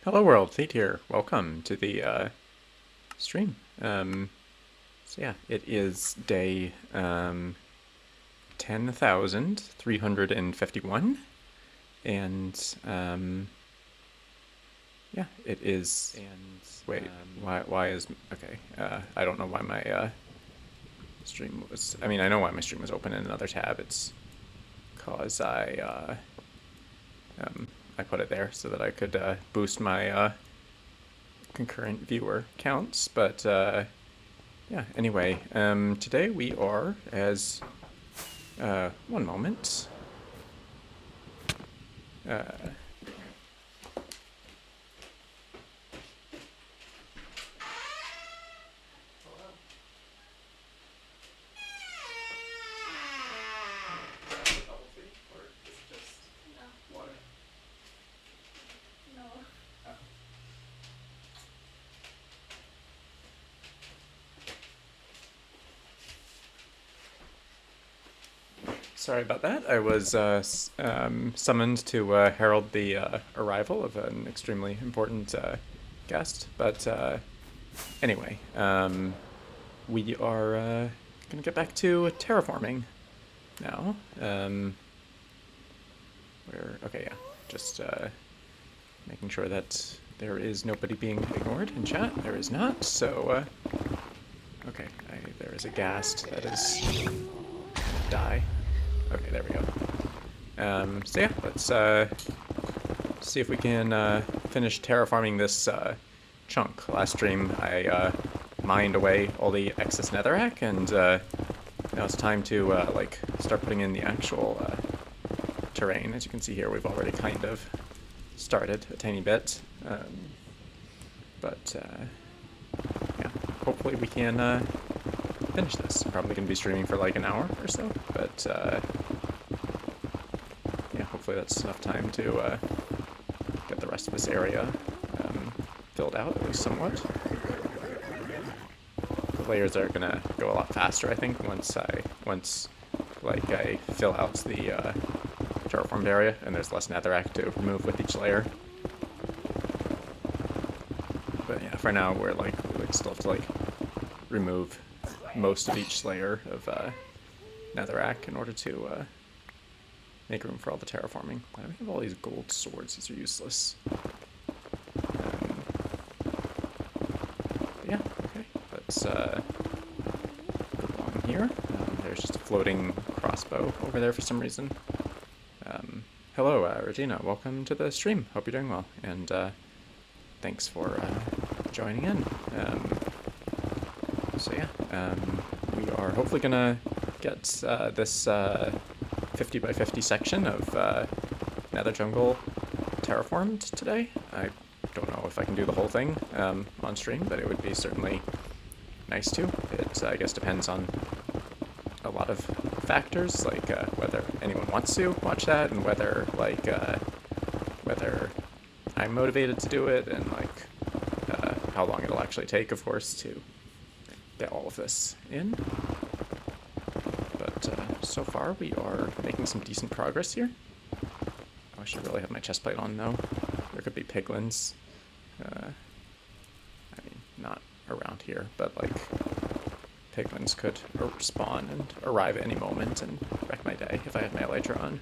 Hello world, Theet here. Welcome to the stream. So yeah, it is day 10,351, and yeah, it is. And wait, why is okay? I don't know why my stream was. I mean, I know why my stream was open in another tab. It's cause I put it there so that I could boost my concurrent viewer counts. But yeah, anyway, today we are as one moment. Sorry about that. I was summoned to herald the arrival of an extremely important guest. But anyway, we are going to get back to terraforming now. Okay, yeah. Just making sure that there is nobody being ignored in chat. There is not. So, okay, there is a ghast that is die. Okay, there we go. So yeah, let's see if we can finish terraforming this chunk. Last stream, I mined away all the excess netherrack, and now it's time to like start putting in the actual terrain. As you can see here, we've already kind of started a tiny bit, but yeah, hopefully we can finish this. I'm probably going to be streaming for like an hour or so, but yeah, hopefully that's enough time to get the rest of this area filled out, at least somewhat. The layers are going to go a lot faster, I think, once I fill out the terraformed area, and there's less netherrack to remove with each layer. But yeah, for now we still have to like remove most of each layer of netherrack in order to make room for all the terraforming. Why do we have all these gold swords? These are useless. Yeah, okay. Let's go on here. There's just a floating crossbow over there for some reason. Hello, Regina. Welcome to the stream. Hope you're doing well, and thanks for joining in. So yeah, we are hopefully gonna get this 50 by 50 section of Nether Jungle terraformed today. I don't know if I can do the whole thing on stream, but it would be certainly nice to. It, I guess, depends on a lot of factors, like whether anyone wants to watch that, and whether I'm motivated to do it, and like how long it'll actually take, of course, to get all of this in. But so far we are making some decent progress here. Oh, I should really have my chestplate on though. There could be piglins. I mean, not around here, but like piglins could spawn and arrive at any moment and wreck my day if I have my elytra on.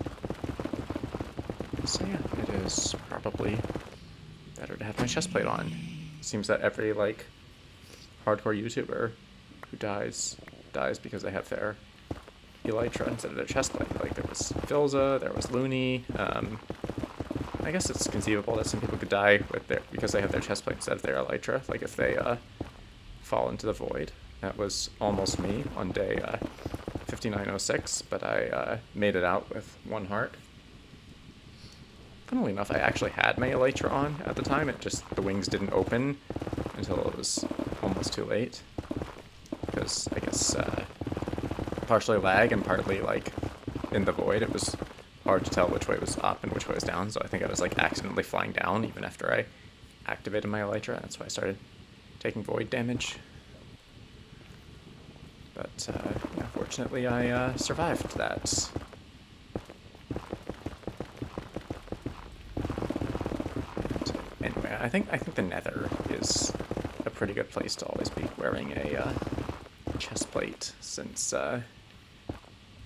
So yeah, it is probably better to have my chestplate on. Seems that every like hardcore YouTuber who dies because they have their elytra instead of their chestplate. Like there was Filza, there was Looney. I guess it's conceivable that some people could die because they have their chestplate instead of their elytra. Like if they fall into the void. That was almost me on day 5906, but I made it out with 1 heart. Funnily enough, I actually had my elytra on at the time. The wings didn't open until it was almost too late. Because I guess partially lag and partly like in the void, it was hard to tell which way was up and which way was down. So I think I was like accidentally flying down even after I activated my elytra. That's why I started taking void damage. But yeah, fortunately I survived that. And anyway, I think the Nether is a pretty good place to always be wearing a chest plate, since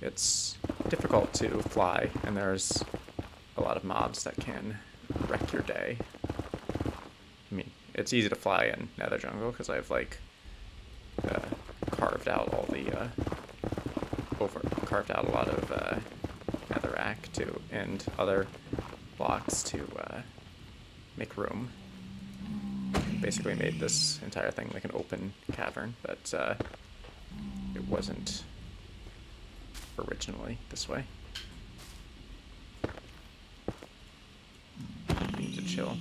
it's difficult to fly, and there's a lot of mobs that can wreck your day. I mean, it's easy to fly in Nether Jungle because I've like carved out all the carved out a lot of NETHERRACK and other blocks to make room. Basically made this entire thing like an open cavern, but it wasn't originally this way. We need to chill.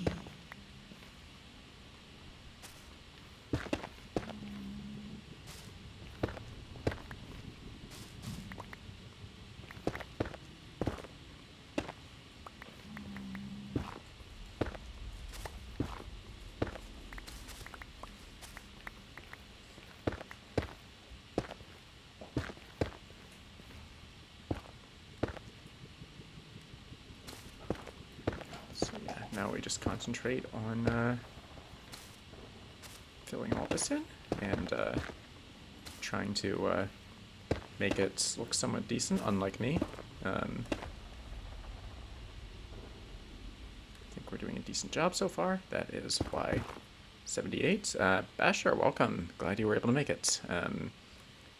Now we just concentrate on filling all this in and trying to make it look somewhat decent, unlike me. I think we're doing a decent job so far. That is why 78. Basher, welcome. Glad you were able to make it.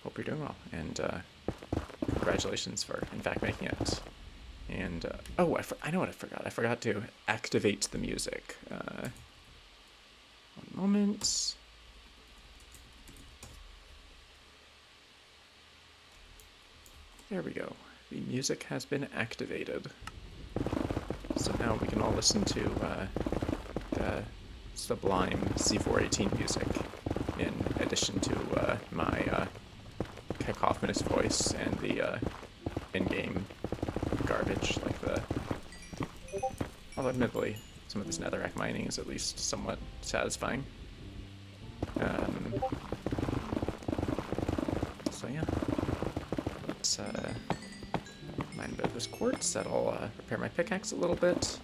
Hope you're doing well, and congratulations for, in fact, making it. And, oh, I know what I forgot. I forgot to activate the music. One moment. There we go. The music has been activated. So now we can all listen to the sublime C418 music, in addition to my cacophonous voice and the in-game garbage, like although admittedly some of this netherrack mining is at least somewhat satisfying. So yeah, let's mine a bit of this quartz. That'll repair my pickaxe a little bit.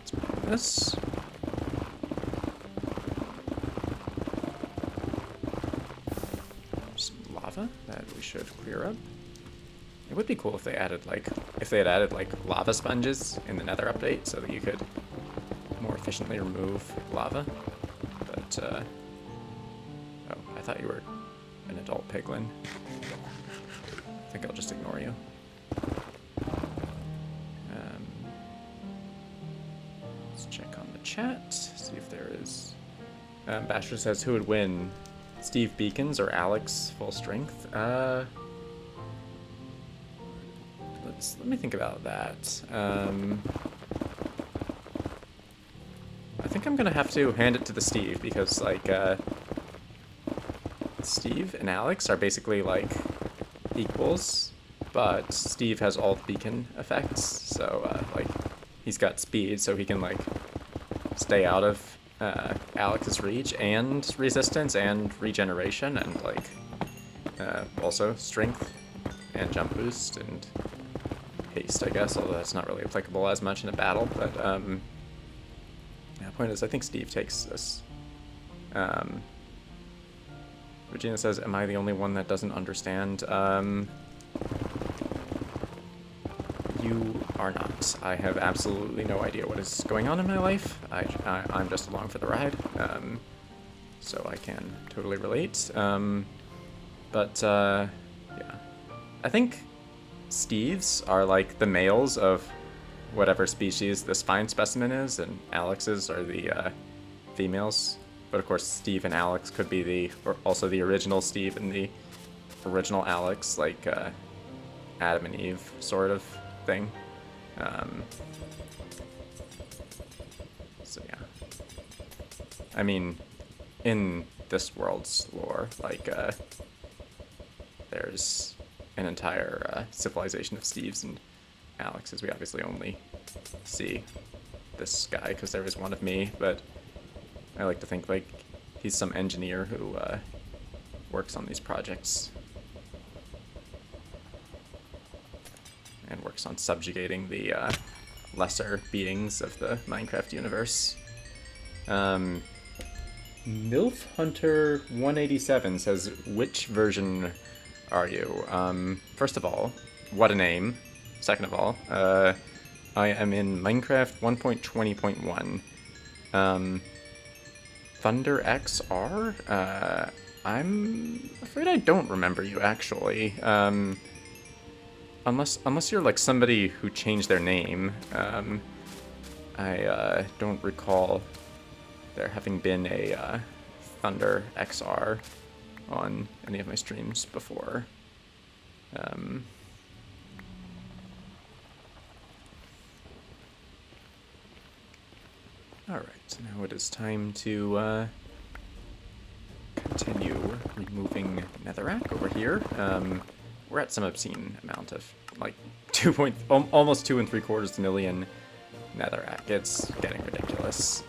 Let's mine this. That we should clear up. It would be cool if they added had added lava sponges in the Nether update so that you could more efficiently remove lava. But oh, I thought you were an adult piglin. I think I'll just ignore you. Let's check on the chat, see if there is. Basher says, who would win? Steve Beacons or Alex full strength? Let me think about that. I think I'm gonna have to hand it to the Steve, because Steve and Alex are basically equals, but Steve has all the beacon effects, so he's got speed, so he can stay out of Alex's reach, and resistance, and regeneration, and also strength, and jump boost, and haste, I guess, although that's not really applicable as much in a battle, but the point is, I think Steve takes this. Regina says, am I the only one that doesn't understand? You are not. I have absolutely no idea what is going on in my life. I'm just along for the ride, so I can totally relate. Yeah. I think Steve's are the males of whatever species this fine specimen is, and Alex's are the females. But of course, Steve and Alex could be also the original Steve and the original Alex, Adam and Eve sort of thing. So yeah. I mean, in this world's lore, there's an entire civilization of Steves and Alexes. We obviously only see this guy because there is one of me, but I like to think he's some engineer who works on these projects. and works on subjugating the lesser beings of the Minecraft universe. MILF Hunter 187 says, which version are you? First of all, what a name. Second of all, I am in Minecraft 1.20.1. Thunder XR? I'm afraid I don't remember you, actually. Unless you're like somebody who changed their name. I don't recall there having been a Thunder XR on any of my streams before. Alright, now it is time to continue removing Netherrack over here. We're at some obscene amount of, like, almost 2 3/4 million Netherrack. It's getting ridiculous.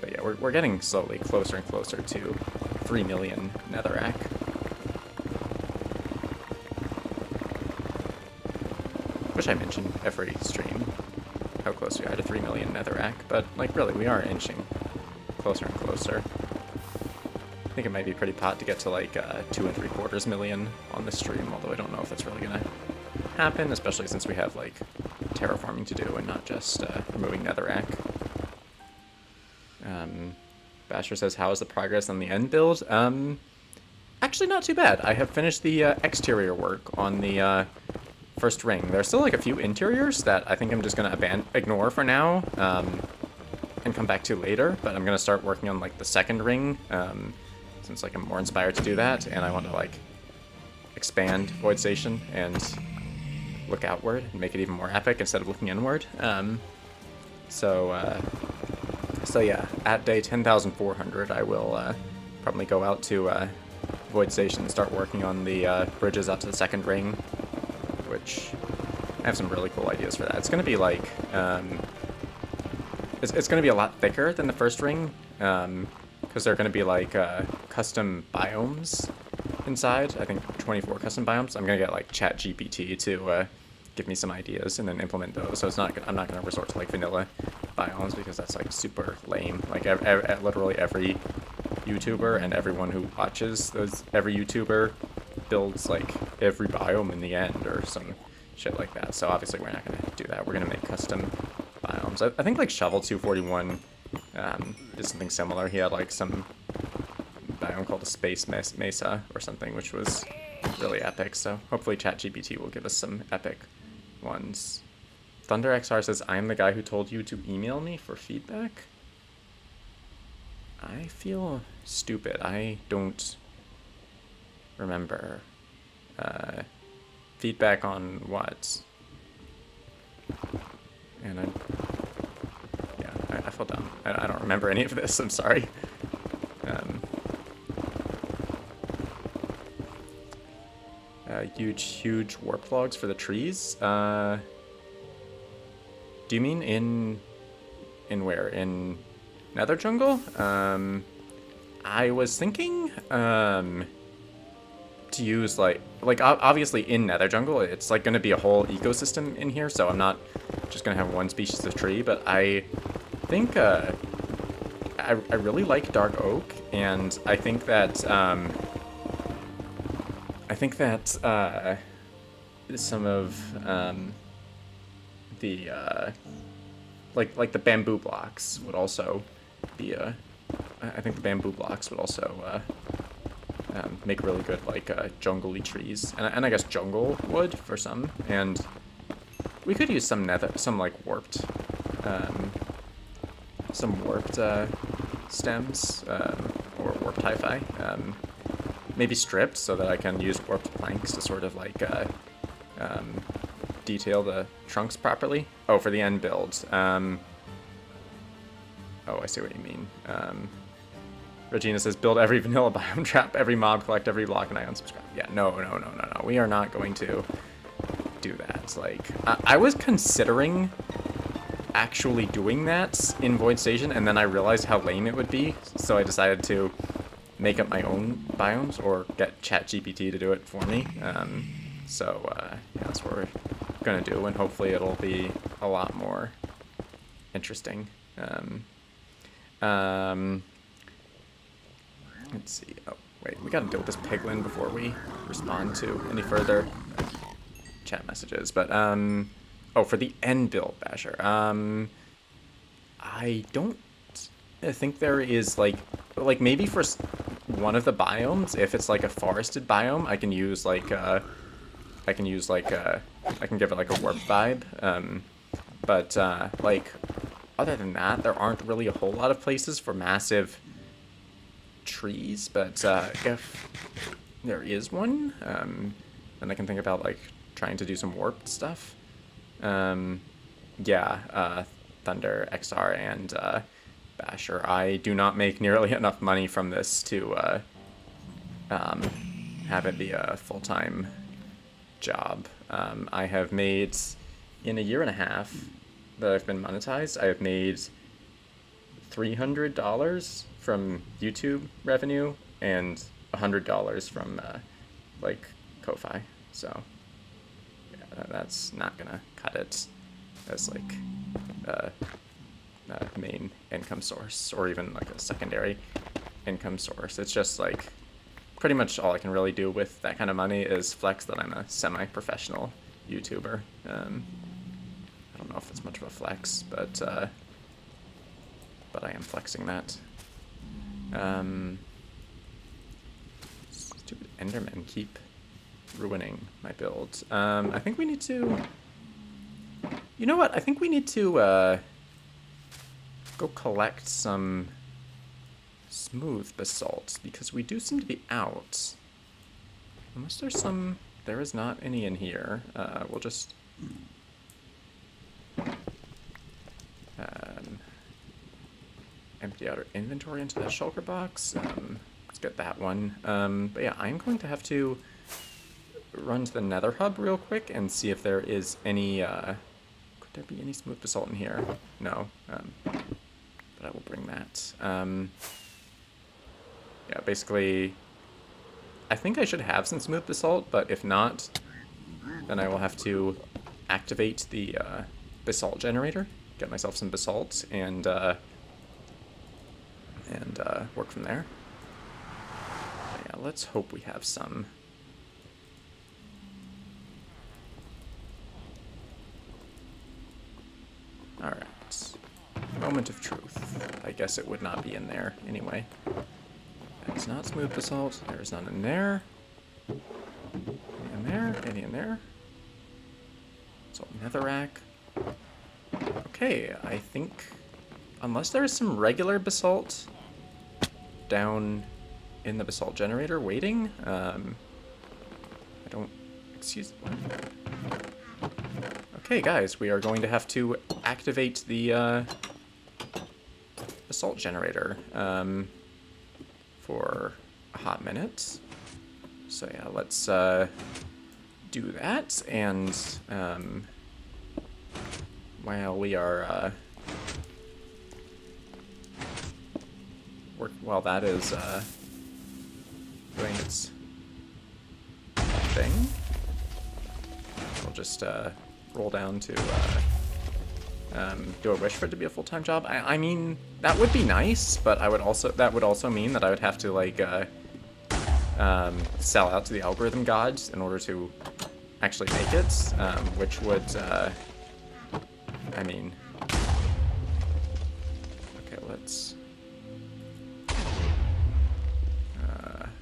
But yeah, we're getting slowly closer and closer to 3 million Netherrack. Wish I mentioned every stream how close we are to 3 million Netherrack, but, like, really, we are inching closer and closer. I think it might be pretty pot to get to, like, 2 3/4 million on this stream, although I don't know if that's really gonna happen, especially since we have, like, terraforming to do and not just removing Netherrack. Basher says, how is the progress on the end build? Actually not too bad. I have finished the exterior work on the first ring. There's still like a few interiors that I think I'm just gonna ignore for now and come back to later, but I'm gonna start working on like the second ring since like I'm more inspired to do that, and I want to like expand Void Station and look outward and make it even more epic instead of looking inward. So yeah, at day 10,400 I will probably go out to Void Station and start working on the bridges out to the second ring, which I have some really cool ideas for that. It's going to be like, it's going to be a lot thicker than the first ring, because they're going to be like custom biomes inside. I think 24 custom biomes. I'm going to get like ChatGPT to give me some ideas and then implement those. So I'm not going to resort to like vanilla biomes because that's like super lame. Like literally every YouTuber and everyone who watches every YouTuber builds like every biome in the end or some shit like that. So obviously we're not going to do that. We're going to make custom biomes. I think like Shovel 241 did something similar. He had like some biome called a Space Mesa or something, which was really epic. So hopefully ChatGPT will give us some epic ones. Thunder XR says, I am the guy who told you to email me for feedback. I feel stupid. I don't remember. Feedback on what? And I feel dumb. I don't remember any of this. I'm sorry. Huge warp logs for the trees. Do you mean in where? In Nether Jungle? I was thinking to use like obviously in Nether Jungle it's like going to be a whole ecosystem in here, so I'm not just going to have one species of tree, but I think I really like dark oak, and I think that some of the like the bamboo blocks would also be I think the bamboo blocks would also make really good like jungle-y trees, and I guess jungle wood for some, and we could use some like warped stems or warped hi-fi, maybe stripped so that I can use warped planks to sort of like detail the trunks properly. Oh, for the end build. Oh, I see what you mean. Regina says, build every vanilla biome trap, every mob, collect every block, and I unsubscribe. Yeah, no. We are not going to do that. Like, I was considering actually doing that in Void Station, and then I realized how lame it would be, so I decided to make up my own biomes or get ChatGPT to do it for me. Yeah, that's where gonna do, and hopefully it'll be a lot more interesting. Let's see. Oh, wait, we gotta deal with this piglin before we respond to any further chat messages. But, oh, for the end build, Basher. I don't think there is, like maybe for one of the biomes, if it's, like, a forested biome, I can use, like, I can give it, like, a warp vibe. But, like, other than that, there aren't really a whole lot of places for massive trees. But, if there is one, then I can think about, like, trying to do some warped stuff. Yeah, Thunder, XR, and, Basher, I do not make nearly enough money from this to, have it be a full-time job. I have made, in a year and a half that I've been monetized, I have made $300 from YouTube revenue and $100 from, like, Ko-Fi. So, yeah, that's not gonna cut it as, like, main income source, or even like a secondary income source. It's just like pretty much all I can really do with that kind of money is flex that I'm a semi-professional YouTuber. I don't know if it's much of a flex, but I am flexing that. Stupid Endermen keep ruining my build. I think we need to... You know what? I think we need to go collect some smooth basalt, because we do seem to be out. Unless there's some... There is not any in here. We'll just... empty out our inventory into that shulker box. Let's get that one. But yeah, I'm going to have to run to the Nether hub real quick and see if there is any... could there be any smooth basalt in here? No. But I will bring that. Yeah, basically, I think I should have some smooth basalt, but if not, then I will have to activate the basalt generator, get myself some basalt, and work from there. But yeah, let's hope we have some. Alright. Moment of truth. I guess it would not be in there anyway. That is not smooth basalt. There is none in there. Any in there? Any in there? So NETHERRACK. Okay, I think unless there is some regular basalt down in the basalt generator waiting, I don't... Excuse me. Okay, guys, we are going to have to activate the basalt generator for a hot minute. So yeah, let's do that, and while we are while that is doing its thing, we'll just roll down to do a wish for it to be a full-time job. I mean, that would be nice, but that would also mean that I would have to, like, sell out to the algorithm gods in order to actually make it, which would, I mean... Okay, let's...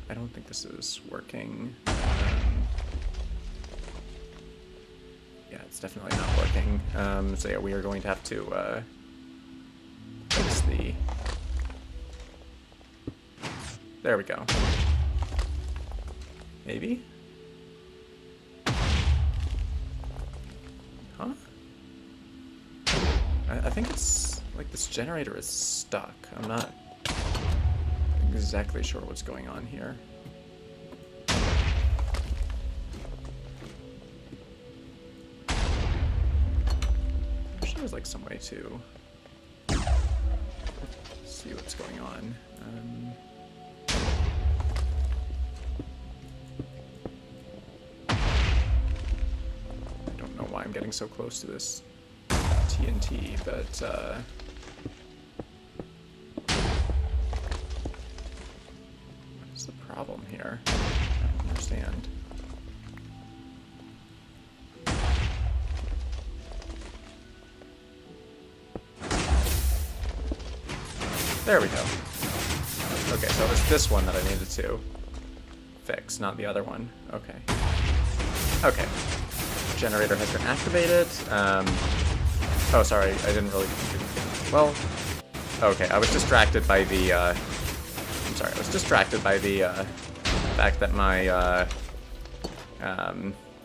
I don't think this is working. Yeah, it's definitely not working. So yeah, we are going to have to fix the... There we go. Maybe? Huh? I think it's like this generator is stuck. I'm not exactly sure what's going on here. There's like some way to see what's going on. I don't know why I'm getting getting so close to this TNT, but what is the problem here? I don't understand. There we go. Okay, so it's this one that I needed to fix, not the other one. Okay. Okay. Generator has been activated. Oh, sorry, I didn't really... Well, okay, I was distracted by the, I'm sorry, I was distracted by the, fact that my,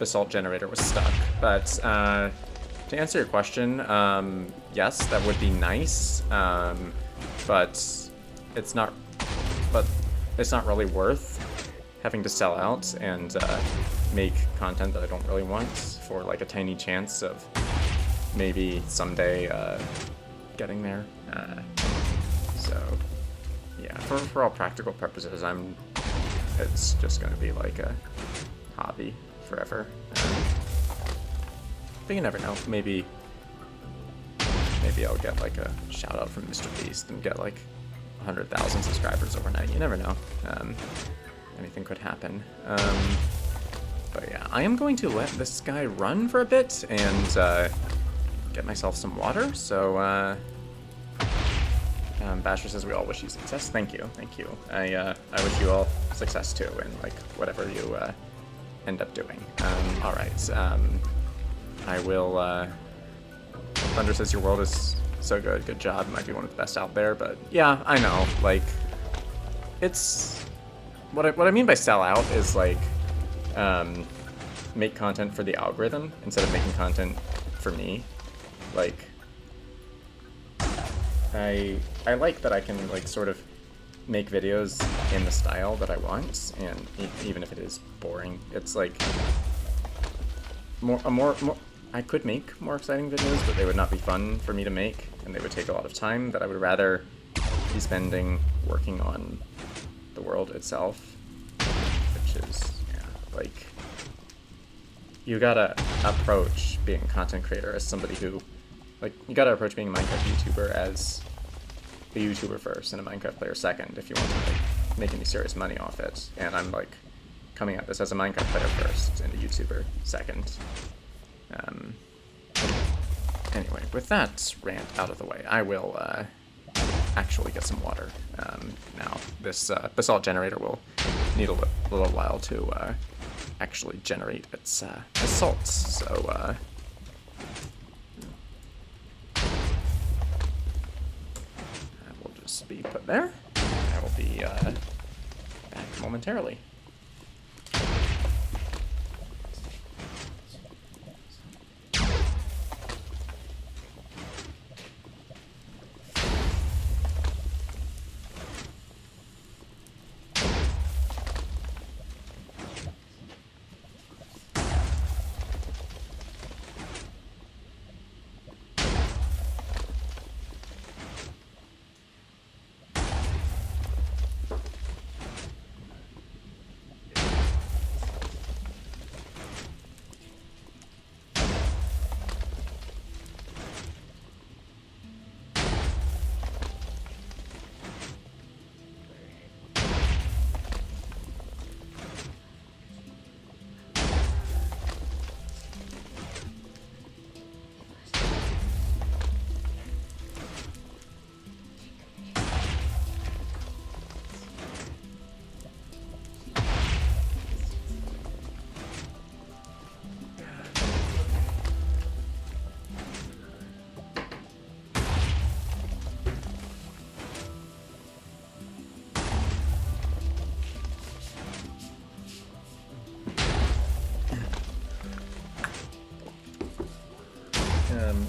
basalt generator was stuck. But, to answer your question, yes, that would be nice, but it's not really worth having to sell out and make content that I don't really want for like a tiny chance of maybe someday getting there. So yeah, for all practical purposes, it's just gonna be like a hobby forever. But you never know. Maybe I'll get like a shout out from Mr. Beast and get like 100,000 subscribers overnight. You never know. Anything could happen. But yeah, I am going to let this guy run for a bit and get myself some water. So Basher says we all wish you success. Thank you, thank you. I wish you all success too in like whatever you end up doing. All right. I will. Thunder says your world is so good. Good job. Might be one of the best out there. But yeah, I know. Like, it's what I mean by sell out is like make content for the algorithm instead of making content for me. Like, I like that I can like sort of make videos in the style that I want, and even if it is boring, it's like more. I could make more exciting videos, but they would not be fun for me to make, and they would take a lot of time that I would rather be spending working on the world itself, which is, yeah, like, you gotta approach being a content creator as somebody who, like, you gotta approach being a Minecraft YouTuber as a YouTuber first and a Minecraft player second if you want to, like, make any serious money off it, and I'm, like, coming at this as a Minecraft player first and a YouTuber second. Anyway, with that rant out of the way, I will actually get some water. Now, this basalt generator will need a little while to actually generate its basalt, so that will just be put there. I will be back momentarily.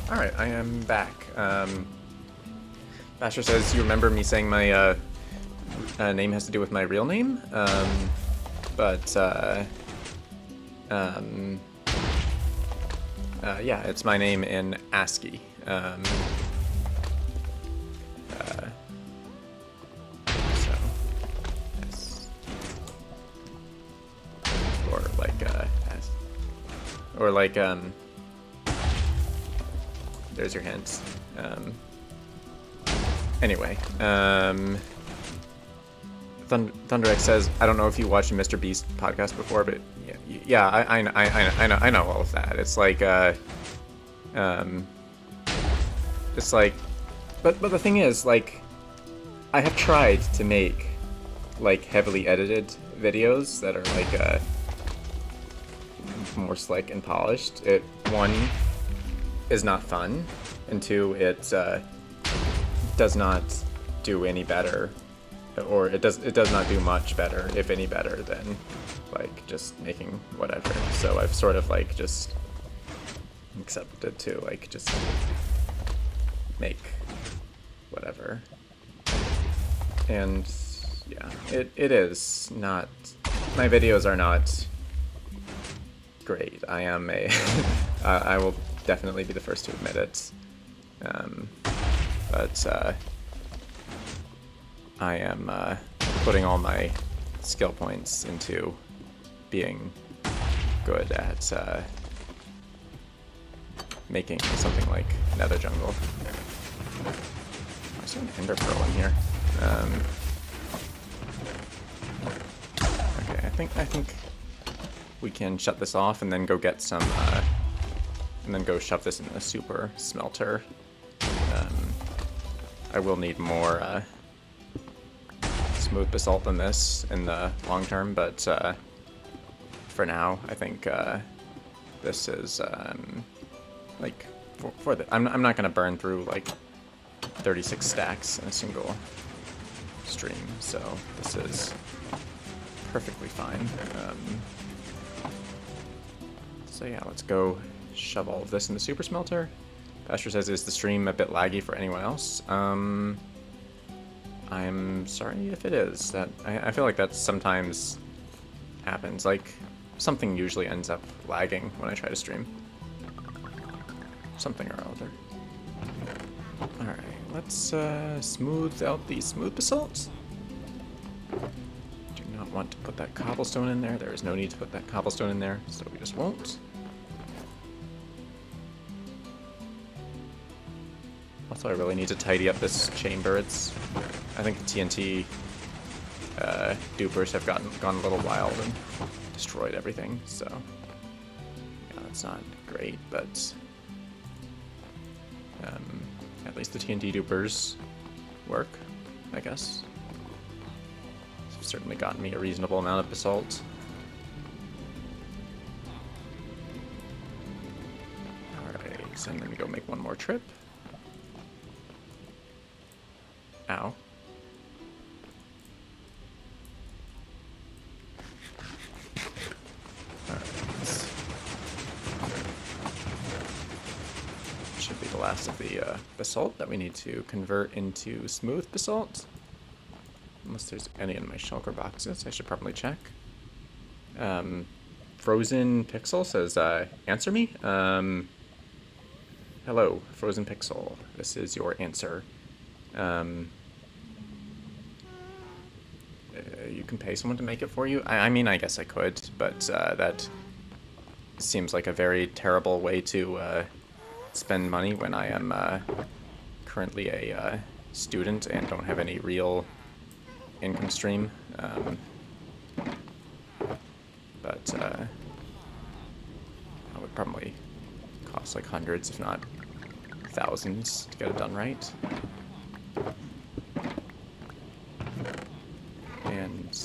Alright, I am back. Basher says, you remember me saying my name has to do with my real name? Yeah, it's my name in ASCII. So, yes. there's your hint. Anyway, ThunderX says, I don't know if you watched a Mr. Beast podcast before, but yeah, I know all of that. It's like, but the thing is, like, I have tried to make, like, heavily edited videos that are, like, more slick and polished. One, is not fun, and two, it does not do any better, or it does not do much better, if any better, than, like, just making whatever. So I've sort of, like, just accepted to, like, just make whatever. And yeah, it is not, my videos are not great. I am a I will definitely be the first to admit it. But I am putting all my skill points into being good at making something like Nether Jungle. There's an Ender Pearl in here. Okay, I think we can shut this off and then go get some, and then go shove this in the super smelter. I will need more smooth basalt than this in the long term, but for now, I think this is like for the. I'm not gonna burn through like 36 stacks in a single stream, so this is perfectly fine. So yeah, let's go shove all of this in the super smelter. Pastor says, is the stream a bit laggy for anyone else? I'm sorry if it is. That I feel like that sometimes happens. Like, something usually ends up lagging when I try to stream. Something or other. Alright, let's smooth out the smooth basalt. Do not want to put that cobblestone in there. There is no need to put that cobblestone in there, so we just won't. Also, I really need to tidy up this chamber. I think the TNT dupers have gone a little wild and destroyed everything, so yeah, that's not great, but at least the TNT dupers work, I guess. It's certainly gotten me a reasonable amount of basalt. Alright, so I'm gonna go make one more trip. Ow. Should be the last of the basalt that we need to convert into smooth basalt. Unless there's any in my shulker boxes, I should probably check. Frozen Pixel says, answer me? Hello, Frozen Pixel. This is your answer. You can pay someone to make it for you? I mean, I guess I could, but that seems like a very terrible way to spend money when I am currently a student and don't have any real income stream. But that would probably cost like hundreds, if not thousands, to get it done right. And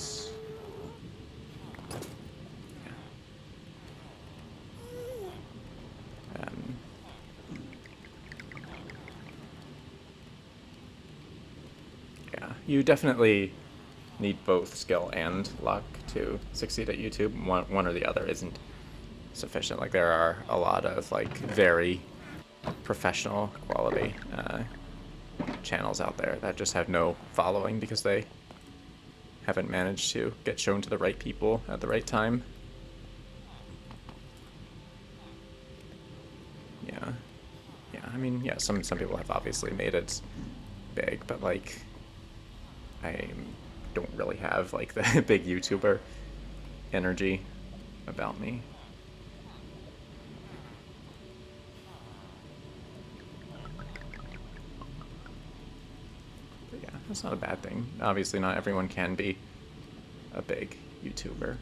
yeah, you definitely need both skill and luck to succeed at YouTube. One or the other isn't sufficient. Like, there are a lot of like very professional quality channels out there that just have no following because they haven't managed to get shown to the right people at the right time. Yeah. I mean, yeah, some people have obviously made it big, but like, I don't really have like the big YouTuber energy about me. that's not a bad thing. Obviously, not everyone can be a big YouTuber.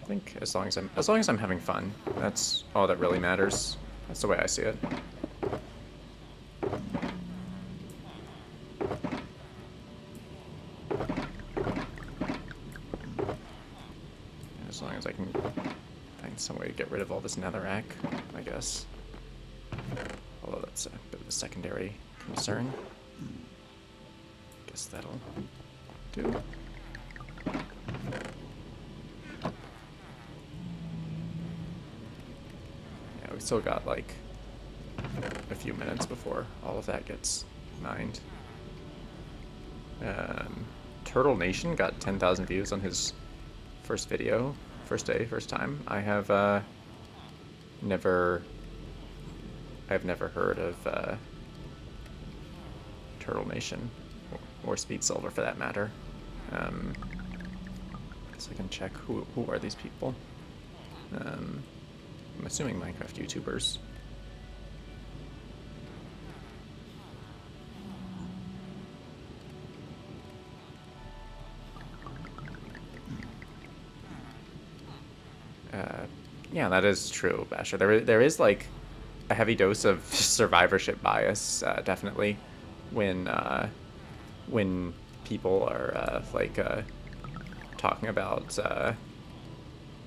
I think as long as I'm having fun, that's all that really matters. That's the way I see it. As long as I can find some way to get rid of all this netherrack, I guess. Although that's a bit of a secondary concern. Guess that'll do. Yeah, we still got like a few minutes before all of that gets mined. Turtle Nation got 10,000 views on his first video, first day, first time. I've never heard of Turtle Nation or Speed Silver for that matter. So I can check who are these people. I'm assuming Minecraft YouTubers. Yeah, that is true, Basher. There is like a heavy dose of survivorship bias, definitely, when people are talking about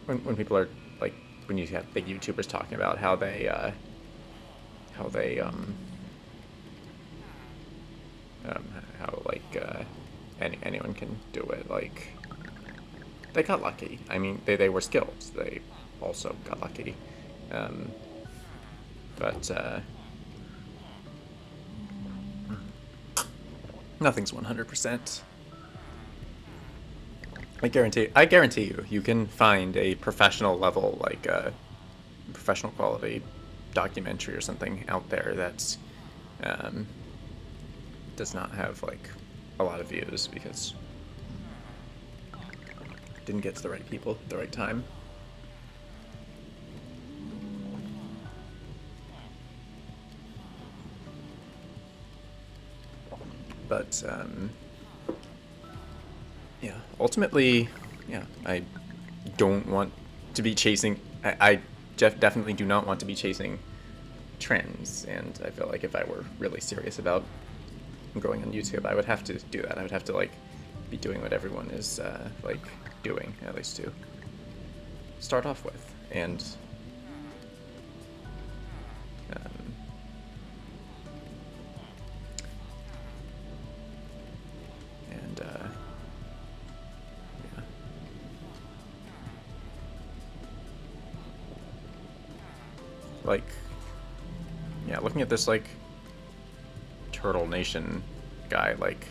when people are like when you have big YouTubers talking about how anyone can do it. Like, they got lucky. I mean, they were skilled. They also got lucky. But nothing's 100%. I guarantee you can find a professional level, like a professional quality documentary or something out there that's does not have like a lot of views because it didn't get to the right people at the right time. But yeah, ultimately, yeah, I don't want to be chasing. I definitely do not want to be chasing trends, and I feel like if I were really serious about growing on YouTube, I would have to do that. I would have to like be doing what everyone is like doing, at least to start off with, and yeah. Like, yeah, looking at this like Turtle Nation guy, like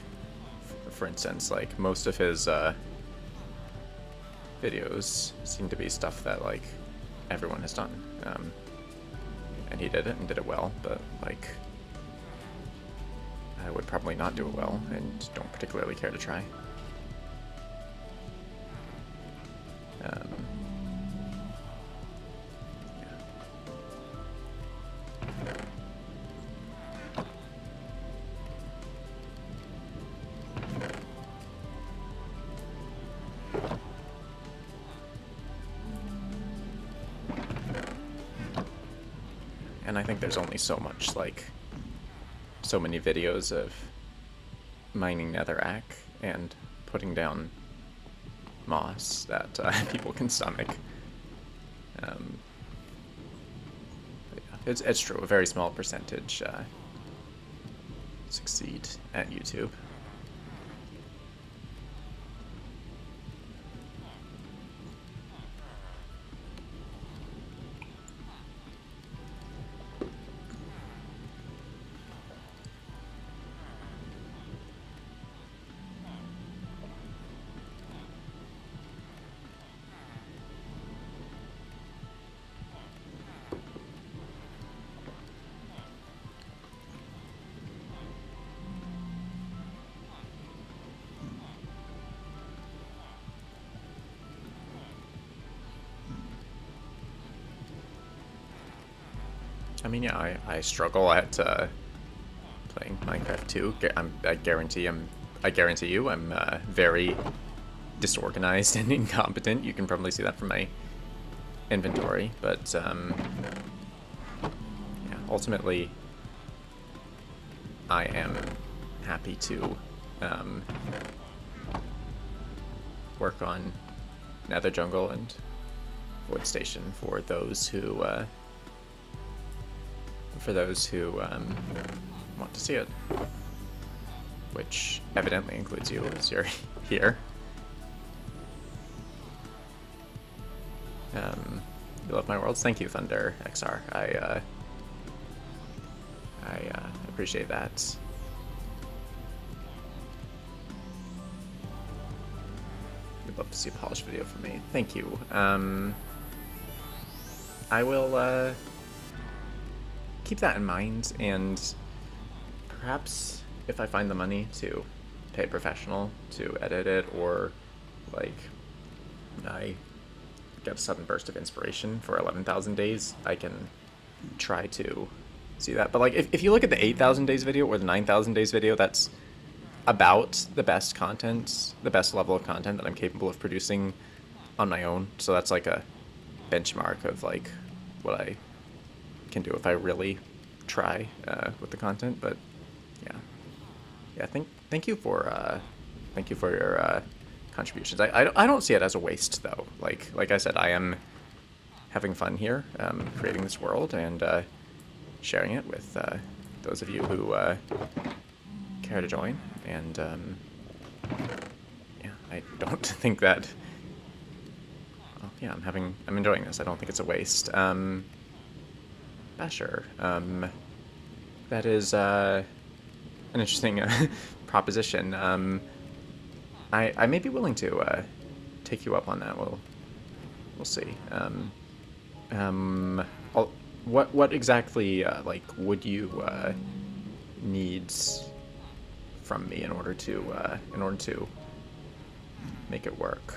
for instance, like most of his videos seem to be stuff that like everyone has done, and he did it and did it well, but like I would probably not do it well and don't particularly care to try. And I think there's only so much, like, so many videos of mining netherrack and putting down moss that people can stomach. But yeah, it's true, a very small percentage succeed at YouTube. I mean, yeah, I struggle at playing Minecraft too. I guarantee you, I'm very disorganized and incompetent. You can probably see that from my inventory, but yeah, ultimately, I am happy to work on Nether Jungle and Wood Station for those who want to see it, which evidently includes you, as you're here. You love my worlds. Thank you, Thunder XR. I appreciate that. Would love to see a polished video from me. Thank you. I will keep that in mind, and perhaps if I find the money to pay a professional to edit it, or like I get a sudden burst of inspiration for 11,000 days, I can try to see that. But like if you look at the 8,000 days video or the 9,000 days video, that's about the best content, the best level of content that I'm capable of producing on my own. So that's like a benchmark of like what I can do if I really try with the content. But yeah, thank you for your contributions. I don't see it as a waste though. Like I said, I am having fun here, creating this world and sharing it with those of you who care to join. And yeah, I don't think that. Well, yeah, I'm enjoying this. I don't think it's a waste. Basher, that is an interesting proposition. I may be willing to take you up on that. We'll see. What exactly like would you need from me in order to make it work?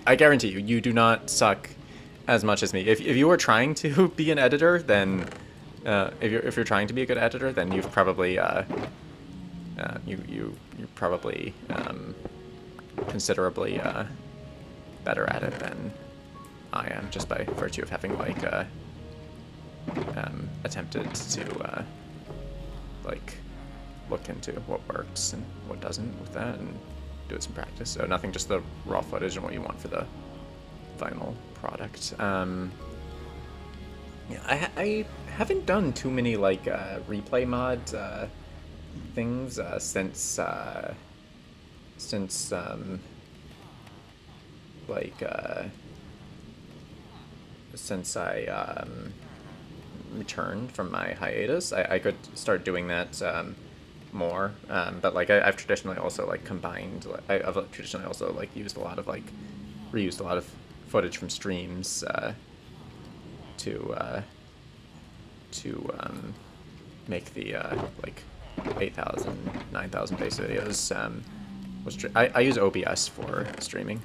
I guarantee you do not suck as much as me. If you were trying to be an editor, then if you're trying to be a good editor, then you've probably you're probably considerably better at it than I am, just by virtue of having like attempted to like look into what works and what doesn't with that and do it some practice. So nothing, just the raw footage and what you want for the final product. Yeah, I haven't done too many like replay mod things since I returned from my hiatus. I could start doing that more, but like I've traditionally also like combined. I've traditionally also like reused a lot of footage from streams to make the like 8,000, 9,000 base videos. I use OBS for streaming.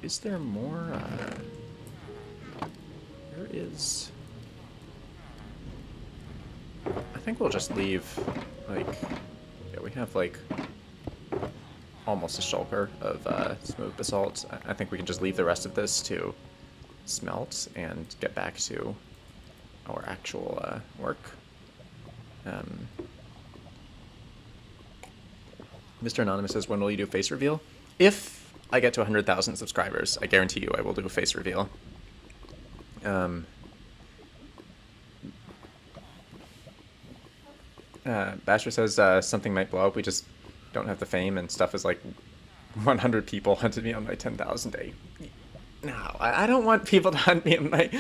Is there more? There is. I think we'll just leave, like, yeah, we have, like, almost a shulker of smooth basalt. I think we can just leave the rest of this to smelt and get back to our actual work. Mr. Anonymous says, when will you do face reveal? If I get to 100,000 subscribers, I guarantee you I will do a face reveal. Basher says something might blow up, we just don't have the fame, and stuff is like 100 people hunted me on my 10,000 day. No, I don't want people to hunt me in my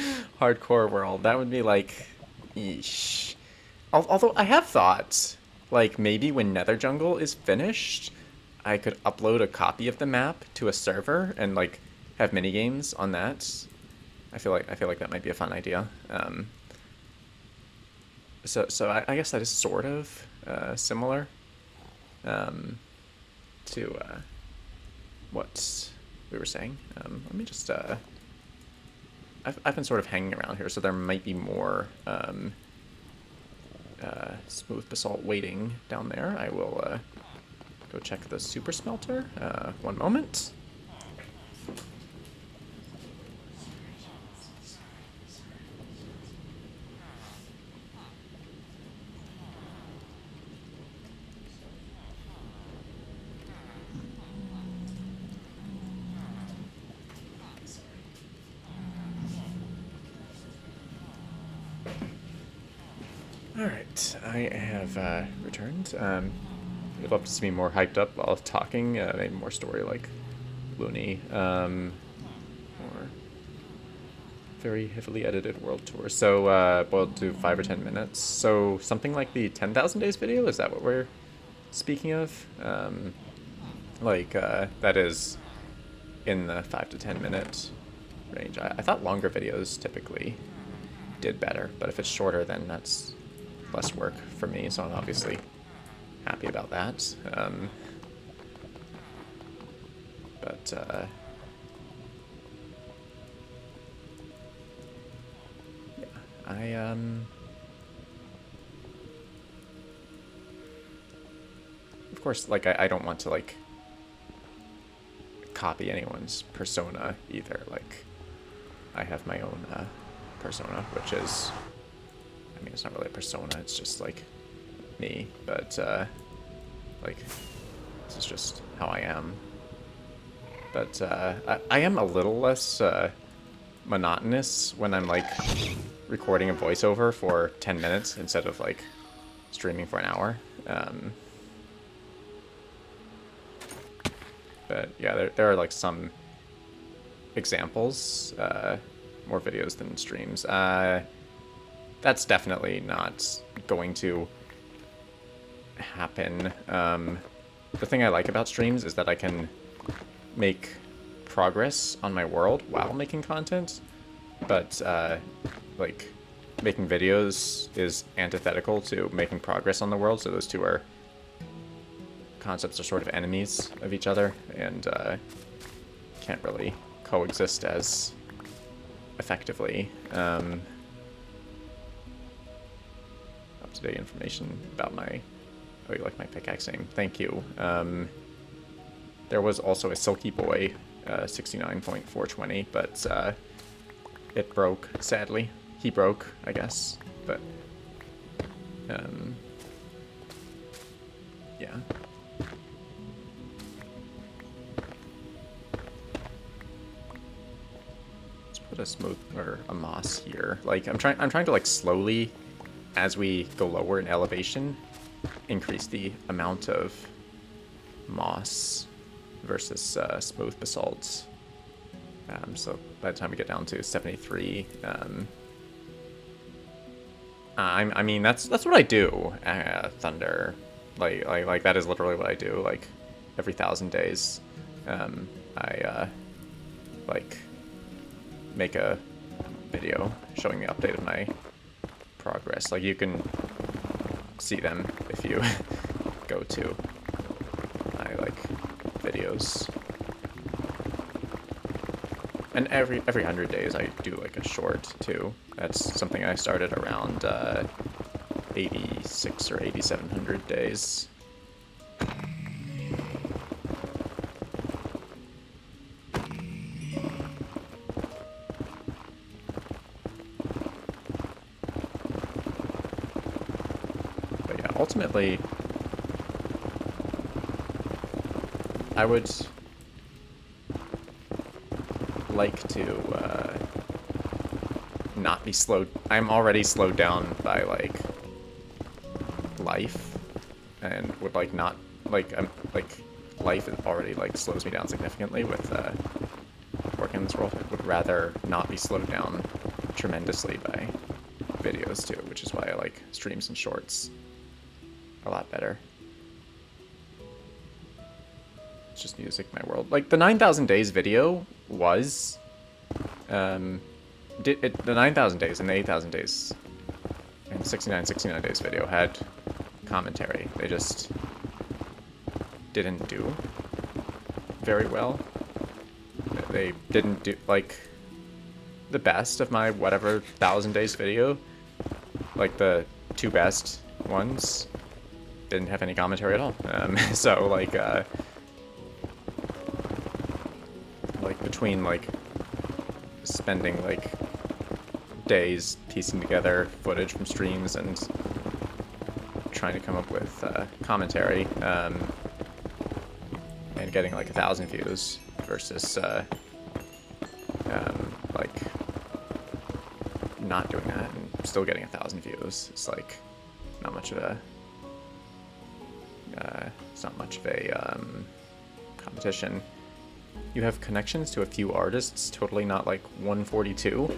hardcore world. That would be like, eesh. Although I have thought, like maybe when Nether Jungle is finished, I could upload a copy of the map to a server and like have minigames on that. I feel like that might be a fun idea. So I guess that is sort of similar to what we were saying. Let me just... I've been sort of hanging around here, so there might be more smooth basalt waiting down there. I will go check the super smelter. One moment. Alright, I have returned. You'd love to see me more hyped up while talking, maybe more story like Looney, or very heavily edited world tour. So, boiled to 5 or 10 minutes. So, something like the 10,000 days video, is that what we're speaking of? That is in the 5 to 10 minute range. I thought longer videos typically did better, but if it's shorter, then that's less work for me, so I'm obviously happy about that. Yeah, of course, like, I don't want to, like, copy anyone's persona either. Like, I have my own persona, which is, I mean, it's not really a persona, it's just, like, me, but, like, this is just how I am. But, I am a little less, monotonous when I'm, like, recording a voiceover for 10 minutes instead of, like, streaming for an hour. But, yeah, there are, like, some examples, more videos than streams. That's definitely not going to happen. The thing I like about streams is that I can make progress on my world while making content, but like, making videos is antithetical to making progress on the world, so those two concepts are sort of enemies of each other, and can't really coexist as effectively. Up-to-date information about my... Oh, you like my pickaxing? Thank you. There was also a Silky Boy 69.420, but it broke, sadly. He broke, I guess, but yeah. Let's put a smooth or a moss here. Like, I'm trying to, like, slowly, as we go lower in elevation, increase the amount of moss versus smooth basalt. So by the time we get down to 73, I mean, that's what I do. Thunder, like that is literally what I do. Like, every 1,000 days, I like, make a video showing the update of my progress. Like, you can see them if you go to my, like, videos. And every 100 days I do, like, a short too. That's something I started around 86 or 8,700 days. But yeah, ultimately, I would like to not be slowed. I'm already slowed down by, like, life, and would, like, not, like, life already, like, slows me down significantly with working in this world. I would rather not be slowed down tremendously by videos too, which is why I like streams and shorts a lot better. It's just music, my world. Like, the 9,000 days video was the 9,000 days and the 8,000 days and 69 days video had commentary. They just didn't do very well. They didn't do, like, the best of my whatever 1,000 days video. Like, the 2 best ones didn't have any commentary at all. So, like, between, like, spending, like, days piecing together footage from streams and trying to come up with commentary, and getting, like, 1,000 views versus, like, not doing that and still getting 1,000 views. It's, like, not much of a, it's not much of a, competition. You have connections to a few artists, totally not like 142.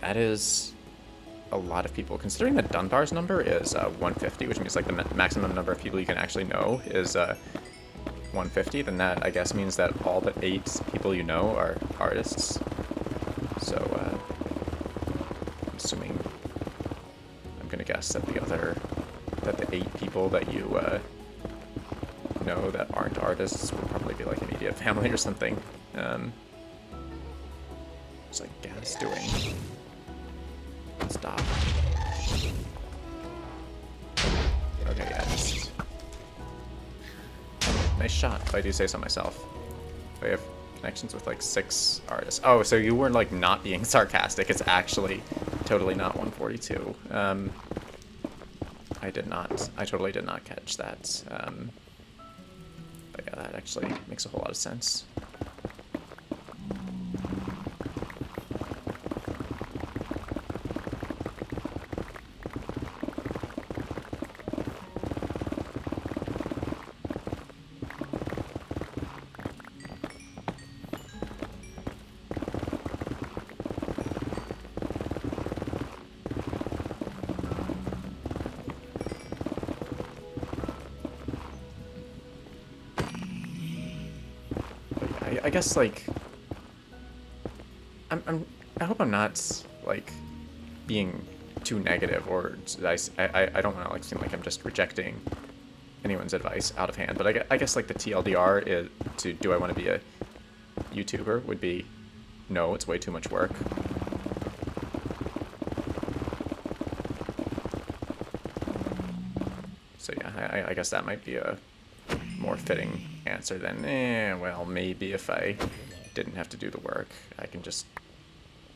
That is a lot of people. Considering that Dunbar's number is 150, which means like the maximum number of people you can actually know is 150, then that I guess means that all but 8 people you know are artists. So I'm assuming, I'm gonna guess that the 8 people that you know that aren't artists will probably be like immediate family or something. What's like gas doing? Stop. Okay, yeah, just nice shot, if I do say so myself. We have connections with like 6 artists. Oh, so you weren't like not being sarcastic. It's actually totally not 142. I totally did not catch that. But yeah, that actually makes a whole lot of sense. I guess, like, I hope I'm not, like, being too negative, or I don't want to, like, seem like I'm just rejecting anyone's advice out of hand, but I guess, like, the TLDR is to, do I want to be a YouTuber, would be, no, it's way too much work. So, yeah, I guess that might be a more fitting answer than, well, maybe if I didn't have to do the work, I can just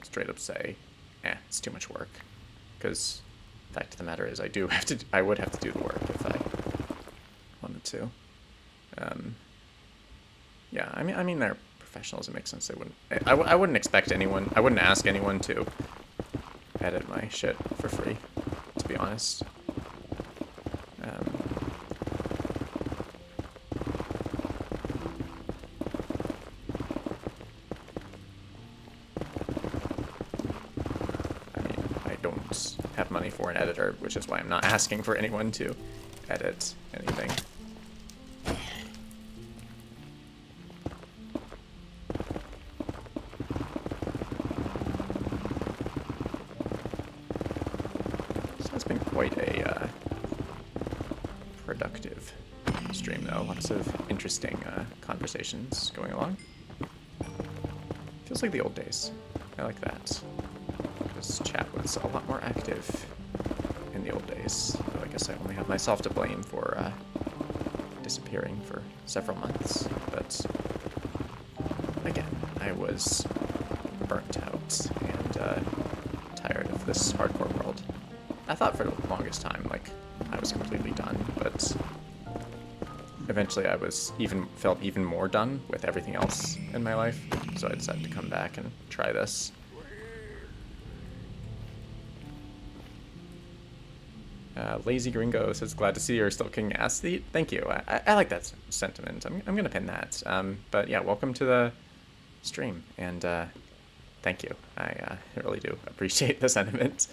straight up say, it's too much work. Because the fact of the matter is, I would have to do the work if I wanted to. Yeah, I mean, they're professionals. It makes sense. They wouldn't. I wouldn't expect anyone. I wouldn't ask anyone to edit my shit for free, to be honest. Have money for an editor, which is why I'm not asking for anyone to edit anything. This has been quite a productive stream, though. Lots of interesting conversations going along. Feels like the old days. I like that. This chat was a lot more active in the old days. Though I guess I only have myself to blame for disappearing for several months. But again, I was burnt out and tired of this hardcore world. I thought for the longest time, like, I was completely done, but eventually I felt even more done with everything else in my life. So I decided to come back and try this. Lazy Gringo says, glad to see you're still kicking ass. Thank you. I like that sentiment. I'm going to pin that. But yeah, welcome to the stream. And thank you. I really do appreciate the sentiment.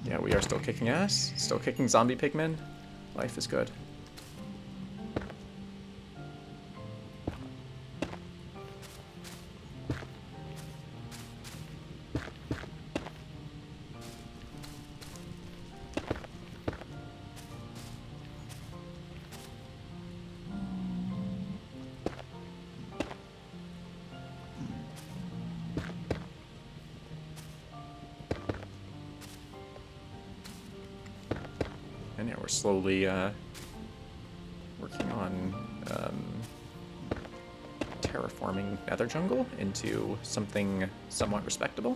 Yeah, we are still kicking ass. Still kicking zombie pigmen. Life is good. And yeah, we're slowly working on terraforming Nether Jungle into something somewhat respectable.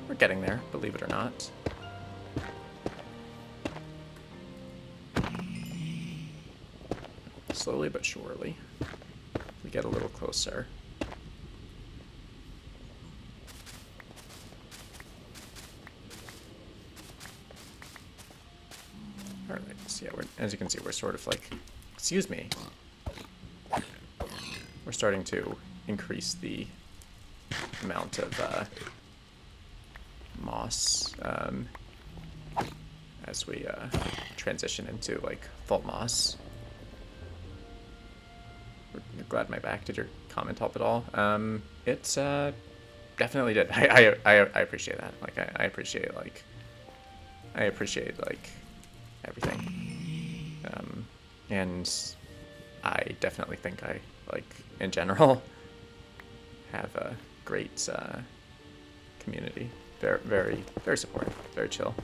We're getting there, believe it or not. Slowly but surely, we get a little closer. Alright, so yeah, as you can see, we're sort of like, excuse me, we're starting to increase the amount of moss as we transition into like full moss. You're glad my back. Did your comment help at all? It definitely did. I appreciate that. Like I appreciate like everything. And I definitely think I like in general have a great community. Very supportive. Very chill.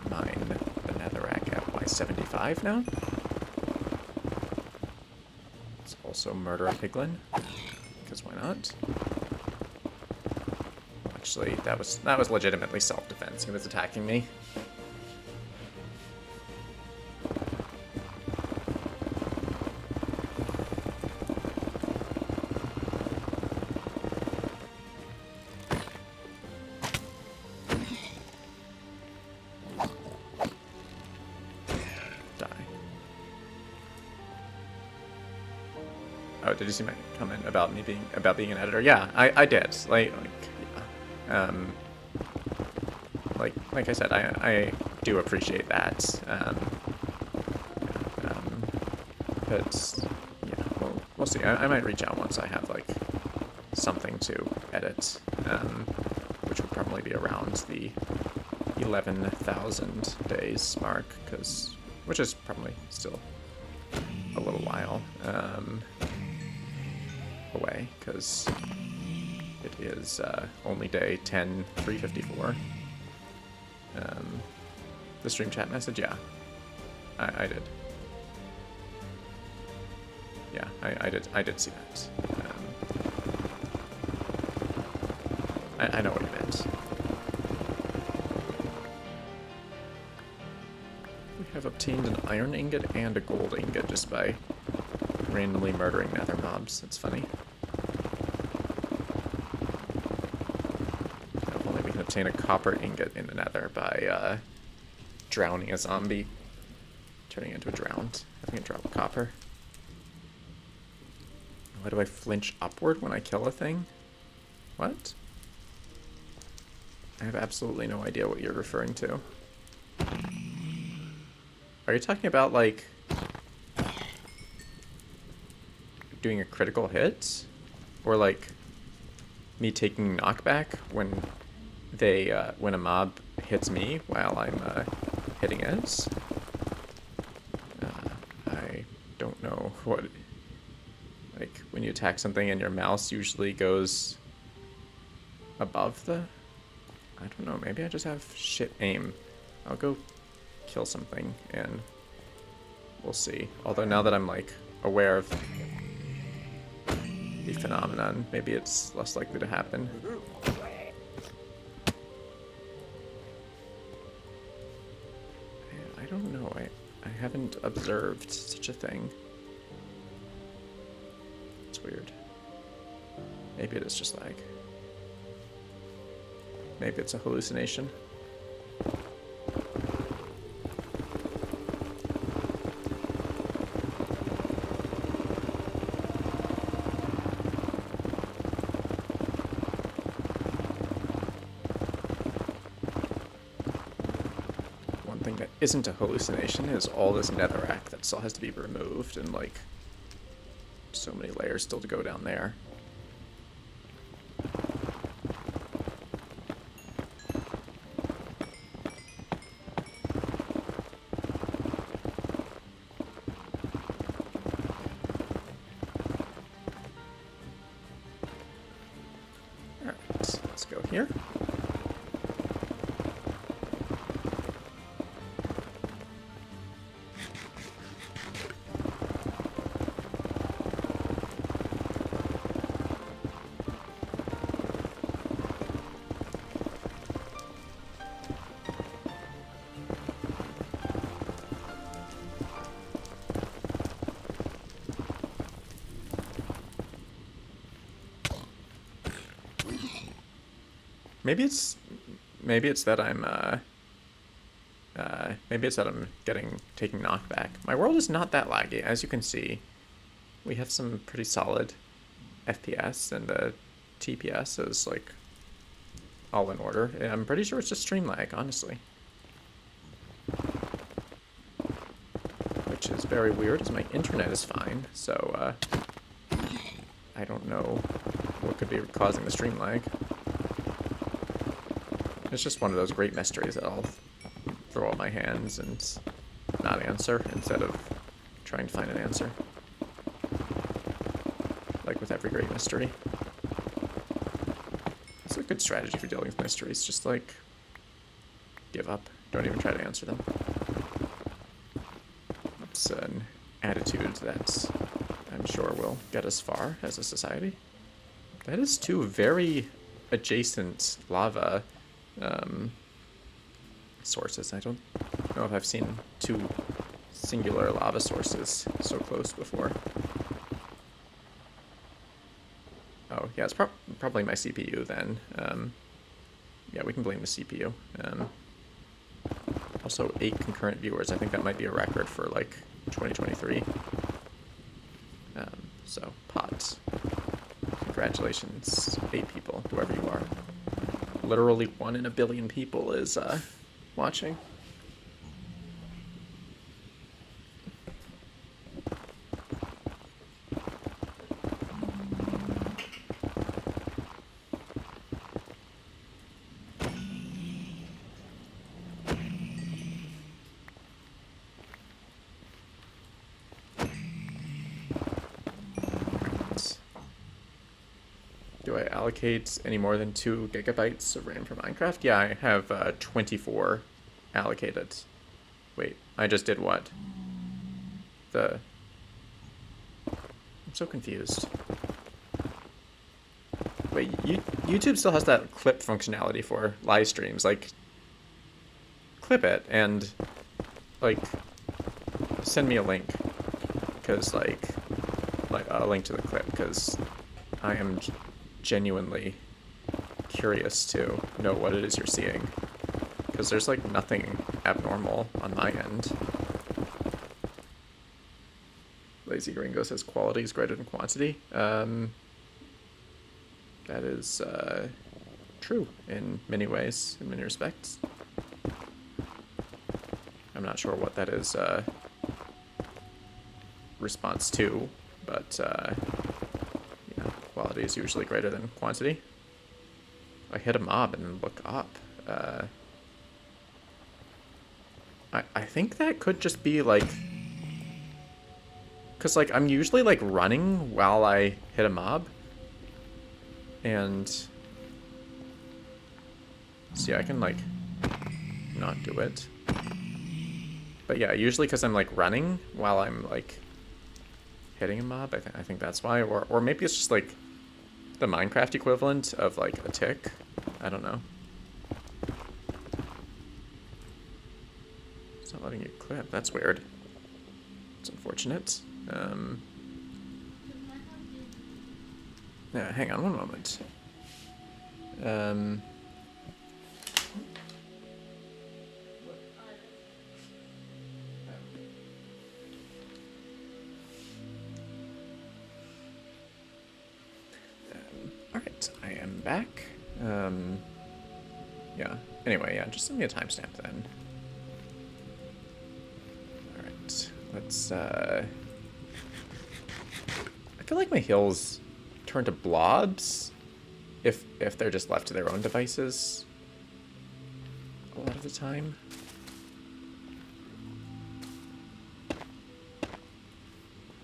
Mine the Netherrack at Y75 now. Let's also murder a piglin, because why not? Actually, that was legitimately self-defense. He was attacking me. Oh, did you see my comment about me being an editor? Yeah, I did. Like I said, I do appreciate that. But yeah, we'll see. I might reach out once I have like something to edit, which would probably be around the 11,000 days mark, which is probably still a little while away, because it is only day 10/354. The stream chat message, yeah, I did. Yeah, I did see that. I know what you meant. We have obtained an iron ingot and a gold ingot just by randomly murdering nether mobs. That's funny. If only we can obtain a copper ingot in the nether by drowning a zombie. Turning into a drowned. Having it drop copper. Why do I flinch upward when I kill a thing? What? I have absolutely no idea what you're referring to. Are you talking about, like, doing a critical hit? Or, like, me taking knockback when when a mob hits me while I'm hitting it? I don't know what... Like, when you attack something and your mouse usually goes above the... I don't know, maybe I just have shit aim. I'll go kill something and we'll see. Although now that I'm, like, aware of the phenomenon, maybe it's less likely to happen. I don't know, I haven't observed such a thing. It's weird. Maybe it is just lag. Maybe it's a hallucination. One thing that isn't a hallucination is all this netherrack that still has to be removed, and like So many layers still to go down there. Alright, let's go here. Maybe it's that I'm taking knockback. My world is not that laggy, as you can see. We have some pretty solid FPS, and the TPS is like all in order. I'm pretty sure it's just stream lag, honestly. Which is very weird, as my internet is fine, so I don't know what could be causing the stream lag. It's just one of those great mysteries that I'll throw up my hands and not answer instead of trying to find an answer. Like with every great mystery. It's a good strategy for dealing with mysteries, just like give up. Don't even try to answer them. It's an attitude that I'm sure will get us far as a society. That is two very adjacent lava sources. I don't know if I've seen two singular lava sources so close before. Oh, yeah, it's probably my CPU then. Yeah, we can blame the CPU. Also, 8 concurrent viewers. I think that might be a record for, like, 2023. So, pots. Congratulations, 8 people, whoever you are. Literally 1 in a billion people is watching. Do I allocate any more than 2 gigabytes of RAM for Minecraft? Yeah, I have 24 allocated. Wait, I just did what? I'm so confused. Wait, YouTube still has that clip functionality for live streams. Like, clip it and, like, send me a link. Because, like a link to the clip, because I am genuinely curious to know what it is you're seeing, because there's like nothing abnormal on my end. Lazy Gringo says quality is greater than quantity. That is true in many ways, in many respects. I'm not sure what that is response to, but quality is usually greater than quantity. I hit a mob and look up. I think that could just be like, because like I'm usually like running while I hit a mob, and see, I can like not do it, but yeah, usually because I'm like running while I'm like hitting a mob. I think that's why, or maybe it's just like the Minecraft equivalent of like a tick. I don't know. It's not letting you clip. That's weird. It's unfortunate. Yeah, hang on one moment. Alright, I am back. Yeah. Anyway, yeah, just send me a timestamp then. Alright, let's feel like my hills turn to blobs if they're just left to their own devices a lot of the time.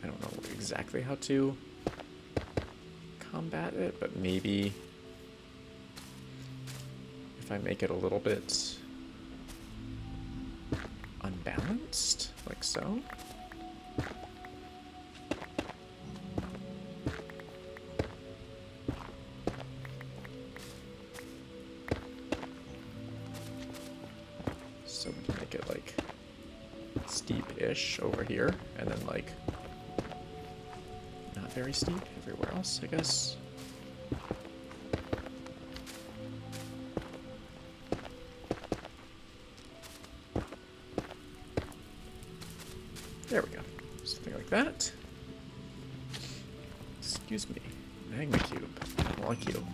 I don't know exactly how to combat it, but maybe if I make it a little bit unbalanced, like so. So we can make it like steep-ish over here, and then like not very steep everywhere else, I guess. There we go. Something like that. Excuse me. Magma cube. I don't like you.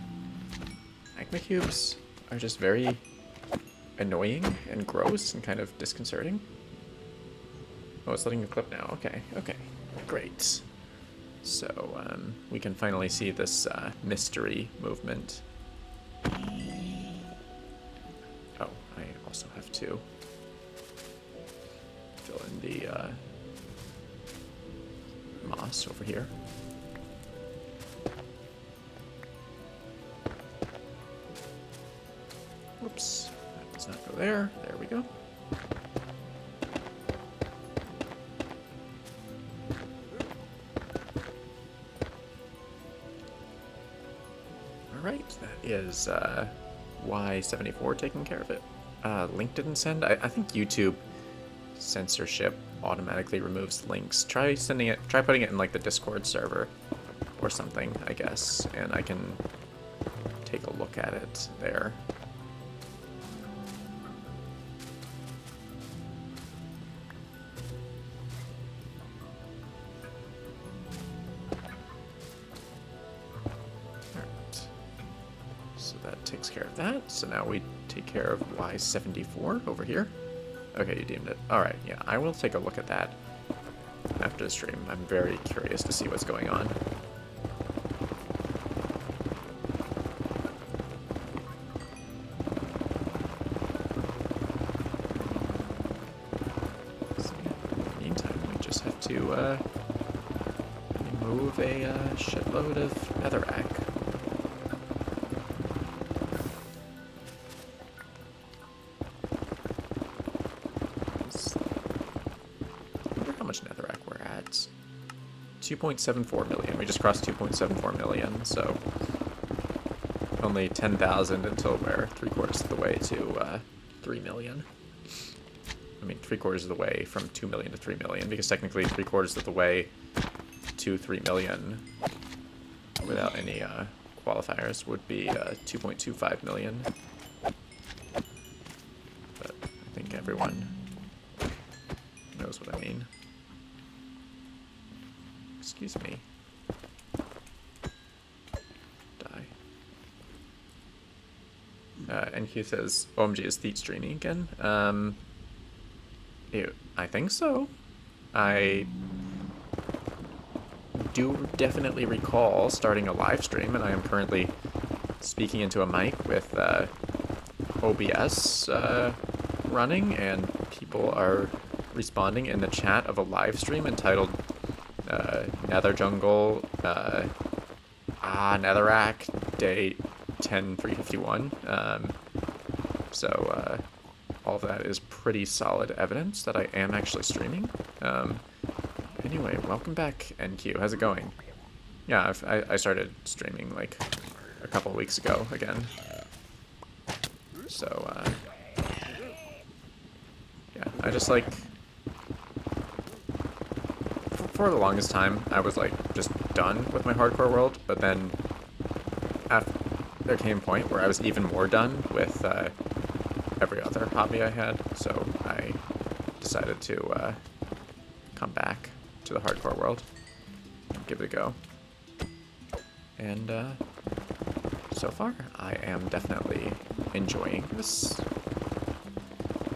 Magma cubes are just very annoying and gross and kind of disconcerting. Oh, it's letting me clip now. Okay, okay. Great. So, we can finally see this mystery movement. Oh, I also have to fill in the moss over here. Whoops, that does not go there. There we go. Alright, that is Y74 taking care of it. Link didn't send. I think YouTube censorship automatically removes links. Try putting it in like the Discord server or something, I guess, and I can take a look at it there. Alright. So that takes care of that. So now we take care of Y74 over here. Okay, you deemed it. Alright, yeah, I will take a look at that after the stream. I'm very curious to see what's going on. So, in the meantime, we just have to remove a shitload of NETHERRACK. Much NETHERRACK we're at. 2.74 million. We just crossed 2.74 million, so only 10,000 until we're 3/4 of the way to 3 million. I mean, 3/4 of the way from 2 million to 3 million, because technically 3/4 of the way to 3 million without any qualifiers would be 2.25 million. But I think everyone knows what I mean. Excuse me. Die. NQ says, OMG, is Theet streaming again? I think so. I do definitely recall starting a live stream, and I am currently speaking into a mic with OBS running, and people are responding in the chat of a live stream entitled Nether Jungle, NETHERRACK, day 10.351. So all of that is pretty solid evidence that I am actually streaming. Anyway, welcome back, NQ. How's it going? Yeah, I started streaming like a couple weeks ago again. So, yeah, I just like... For the longest time, I was like just done with my hardcore world, but then there came a point where I was even more done with every other hobby I had, so I decided to come back to the hardcore world and give it a go. And so far, I am definitely enjoying this,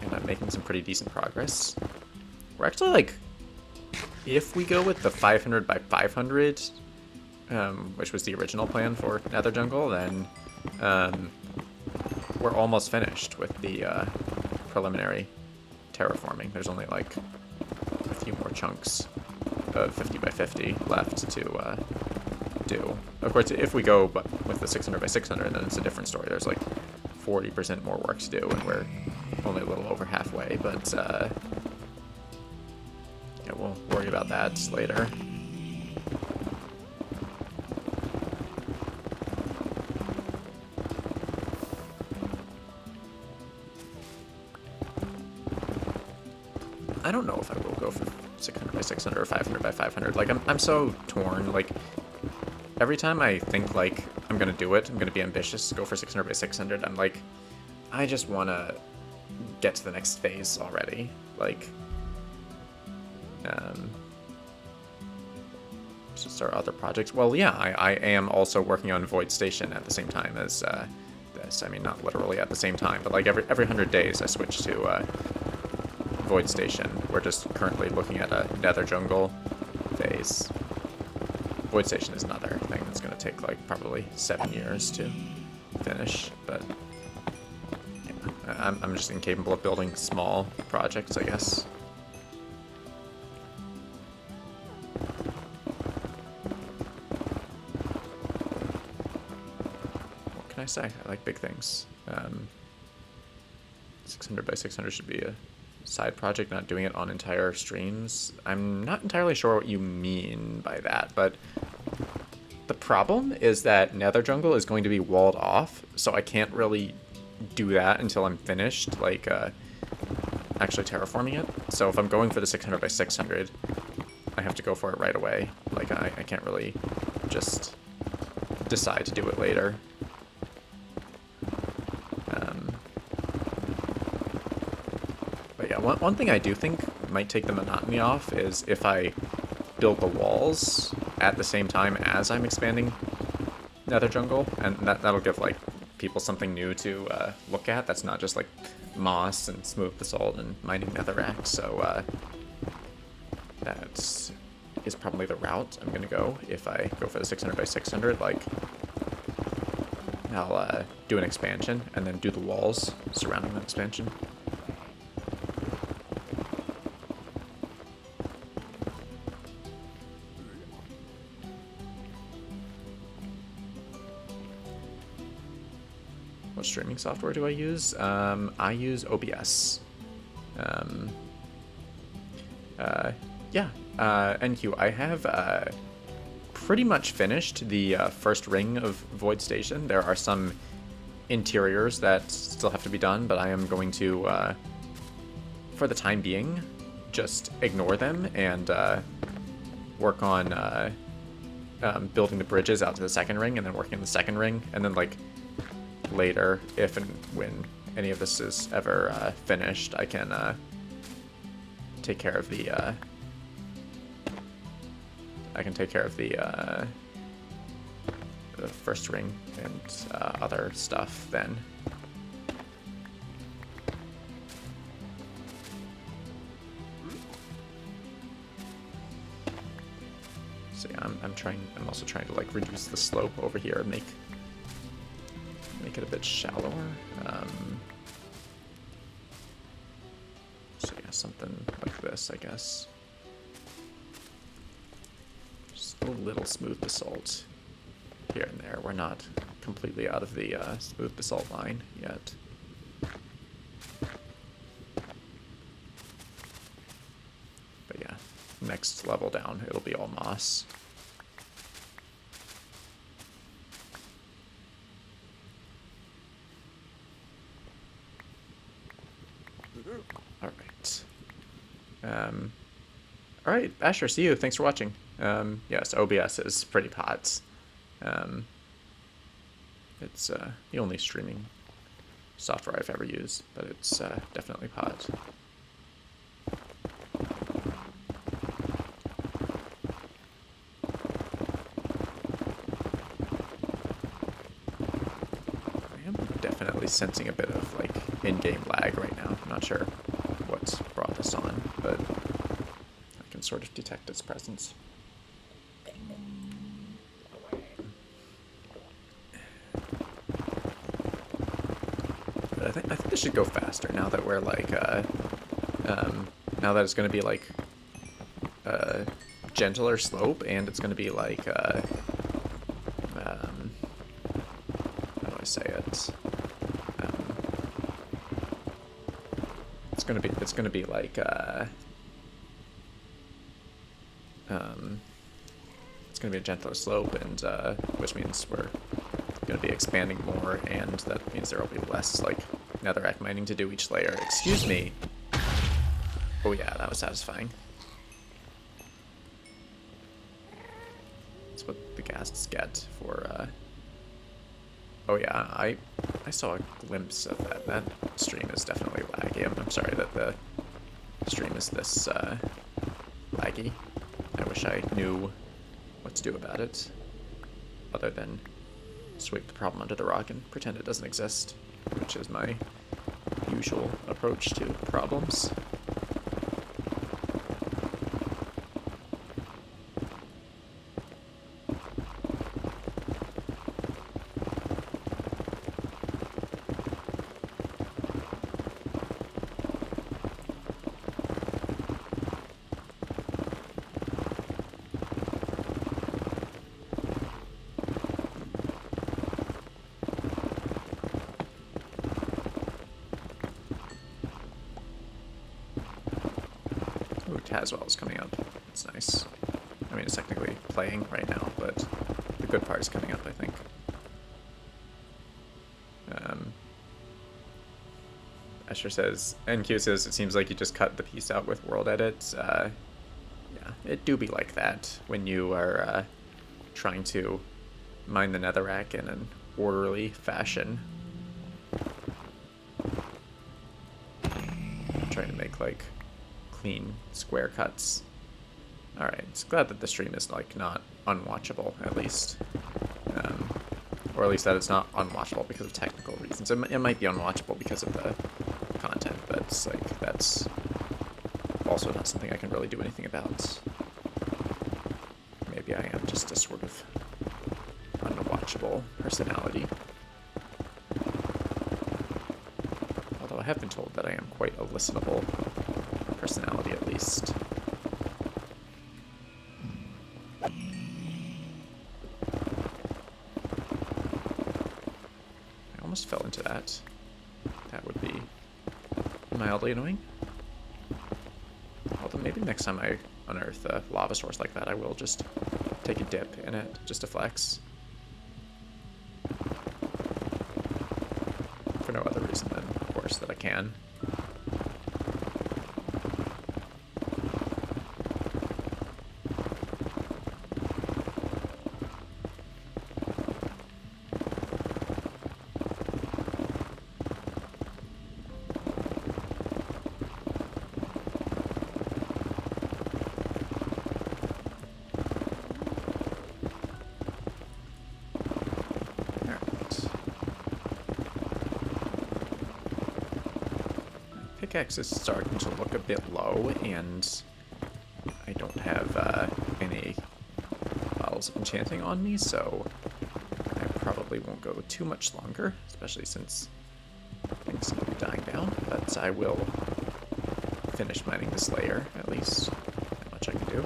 and I'm making some pretty decent progress. We're actually like... If we go with the 500 by 500 which was the original plan for Nether Jungle, then we're almost finished with the preliminary terraforming. There's only like a few more chunks of 50 by 50 left to do. Of course, if we go with the 600 by 600, then it's a different story. There's like 40% more work to do, and we're only a little over halfway, but yeah, we'll worry about that later. I don't know if I will go for 600 by 600 or 500 by 500. Like, I'm so torn. Like, every time I think, like, I'm gonna do it, I'm gonna be ambitious, go for 600 by 600, I'm like, I just wanna get to the next phase already. Like, to start other projects. Well, yeah, I am also working on Void Station at the same time as this. I mean, not literally at the same time, but like every 100 days I switch to Void Station. We're just currently looking at a Nether Jungle phase. Void Station is another thing that's going to take like probably 7 years to finish, but yeah, I'm just incapable of building small projects, I guess. What can I say? I like big things. 600 by 600 should be a side project, not doing it on entire streams. I'm not entirely sure what you mean by that, but the problem is that Nether Jungle is going to be walled off, so I can't really do that until I'm finished, like, actually terraforming it. So if I'm going for the 600 by 600, I have to go for it right away. Like, I can't really just decide to do it later. But yeah, one thing I do think might take the monotony off is if I build the walls at the same time as I'm expanding Nether Jungle, and that'll give like people something new to look at. That's not just like moss and smooth basalt and mining netherrack. So that is probably the route I'm gonna go if I go for the 600 by 600. Like, I'll do an expansion and then do the walls surrounding the expansion. What streaming software do I use? I use OBS. Yeah, NQ, I have pretty much finished the first ring of Void Station. There are some interiors that still have to be done, but I am going to, for the time being, just ignore them and work on building the bridges out to the second ring, and then working on the second ring, and then like later, if and when any of this is ever finished, I can take care of the the first ring and other stuff then. So yeah, I'm also trying to like reduce the slope over here and make it a bit shallower. So yeah, something like this, I guess. Just a little smooth basalt here and there. We're not completely out of the smooth basalt line yet. But yeah, next level down, it'll be all moss. All right, Asher, see you. Thanks for watching. Yes, OBS is pretty hot. It's the only streaming software I've ever used, but it's definitely hot. I am definitely sensing a bit of like in-game lag right now. I'm not sure what's brought this on, but I can sort of detect its presence. this should go faster now that we're like, now that it's going to be like a gentler slope, and it's going to be like, how do I say it? It's going to be like, it's going to be a gentler slope, and which means we're going to be expanding more, and that means there will be less like netherrack mining to do each layer. Excuse me. Oh yeah, that was satisfying. That's what the ghasts get for. Oh yeah, I saw a glimpse of that. That stream is definitely laggy. I'm sorry that the stream is this laggy. I wish I knew what to do about it, other than sweep the problem under the rug and pretend it doesn't exist, which is my usual approach to problems. Taswell is coming up. It's nice. I mean, it's technically playing right now, but the good part is coming up, I think. Escher says, NQ says, it seems like you just cut the piece out with world edits. Yeah, it do be like that when you are trying to mine the netherrack in an orderly fashion. Trying to make, like, clean square cuts. Alright, it's glad that the stream is like not unwatchable, at least. Or at least that it's not unwatchable because of technical reasons. It might be unwatchable because of the content, but it's like that's also not something I can really do anything about. Maybe I am just a sort of unwatchable personality. Although I have been told that I am quite a listenable personality, at least. I almost fell into that. That would be mildly annoying. Although maybe next time I unearth a lava source like that, I will just take a dip in it, just to flex. For no other reason than, of course, that I can. Pickaxe is starting to look a bit low, and I don't have any bottles of enchanting on me, so I probably won't go too much longer, especially since things seem to be dying down, but I will finish mining this layer, at least. Not much I can do.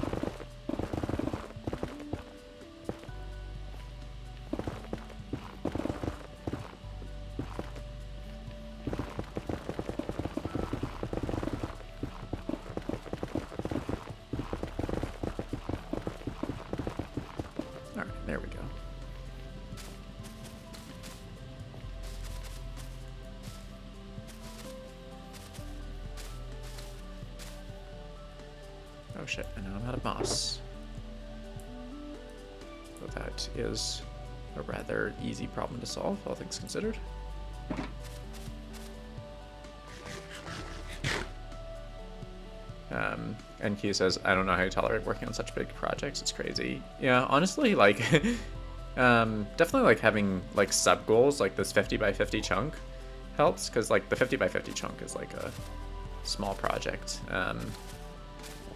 There we go. Oh shit, and now I'm out of moss. So that is a rather easy problem to solve, all things considered. NQ says, I don't know how you tolerate working on such big projects. It's crazy. Yeah, honestly, like, definitely like having like sub goals, like this 50 by 50 chunk helps, because like the 50 by 50 chunk is like a small project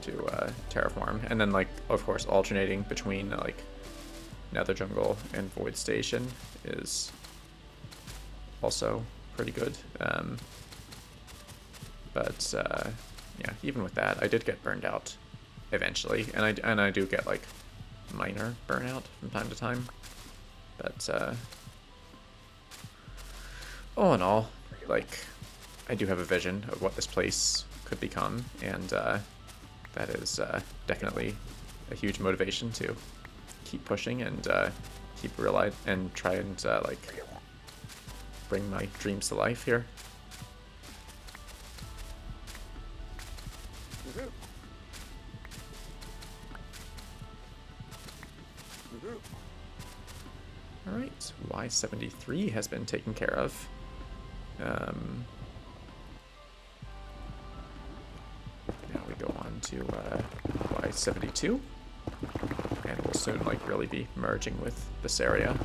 to terraform, and then like of course alternating between like Nether Jungle and Void Station is also pretty good. But yeah, even with that, I did get burned out eventually, and I do get like minor burnout from time to time. But all in all, like, I do have a vision of what this place could become, and that is definitely a huge motivation to keep pushing and keep realize and try and like bring my dreams to life here. Alright, Y73 has been taken care of. Now we go on to Y72, and we'll soon like really be merging with this area.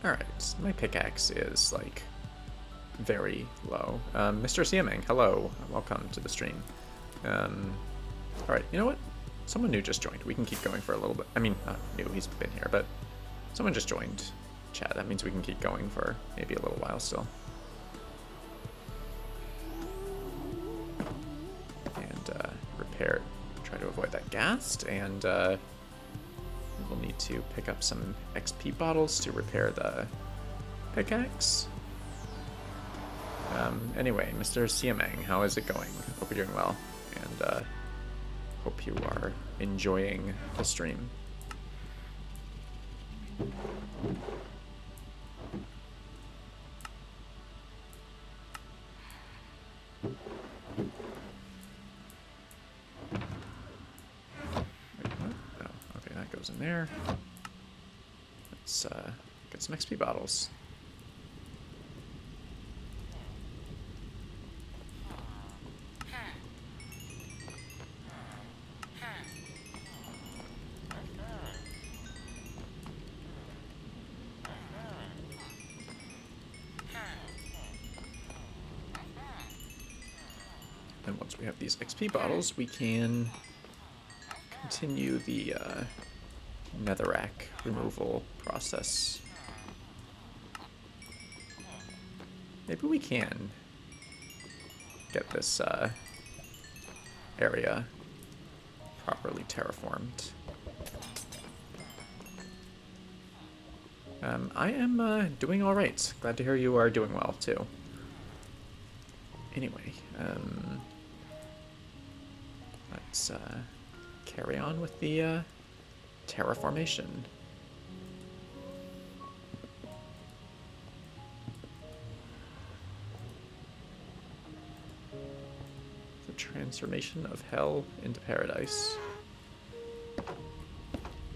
Alright, my pickaxe is, like, very low. Mr. Siamang, hello. Welcome to the stream. Alright, you know what? Someone new just joined. We can keep going for a little bit. I mean, not new, he's been here, but someone just joined chat. That means we can keep going for maybe a little while still. And, repair, try to avoid that ghast, and, we'll need to pick up some XP bottles to repair the pickaxe. Anyway, Mr. Siamang, how is it going? Hope you're doing well, and hope you are enjoying the stream. In there. Let's get some XP bottles. And once we have these XP bottles, we can continue the NETHERRACK removal process. Maybe we can get this area properly terraformed. I am doing alright. Glad to hear you are doing well too. Anyway, let's carry on with the terraformation. The transformation of hell into paradise.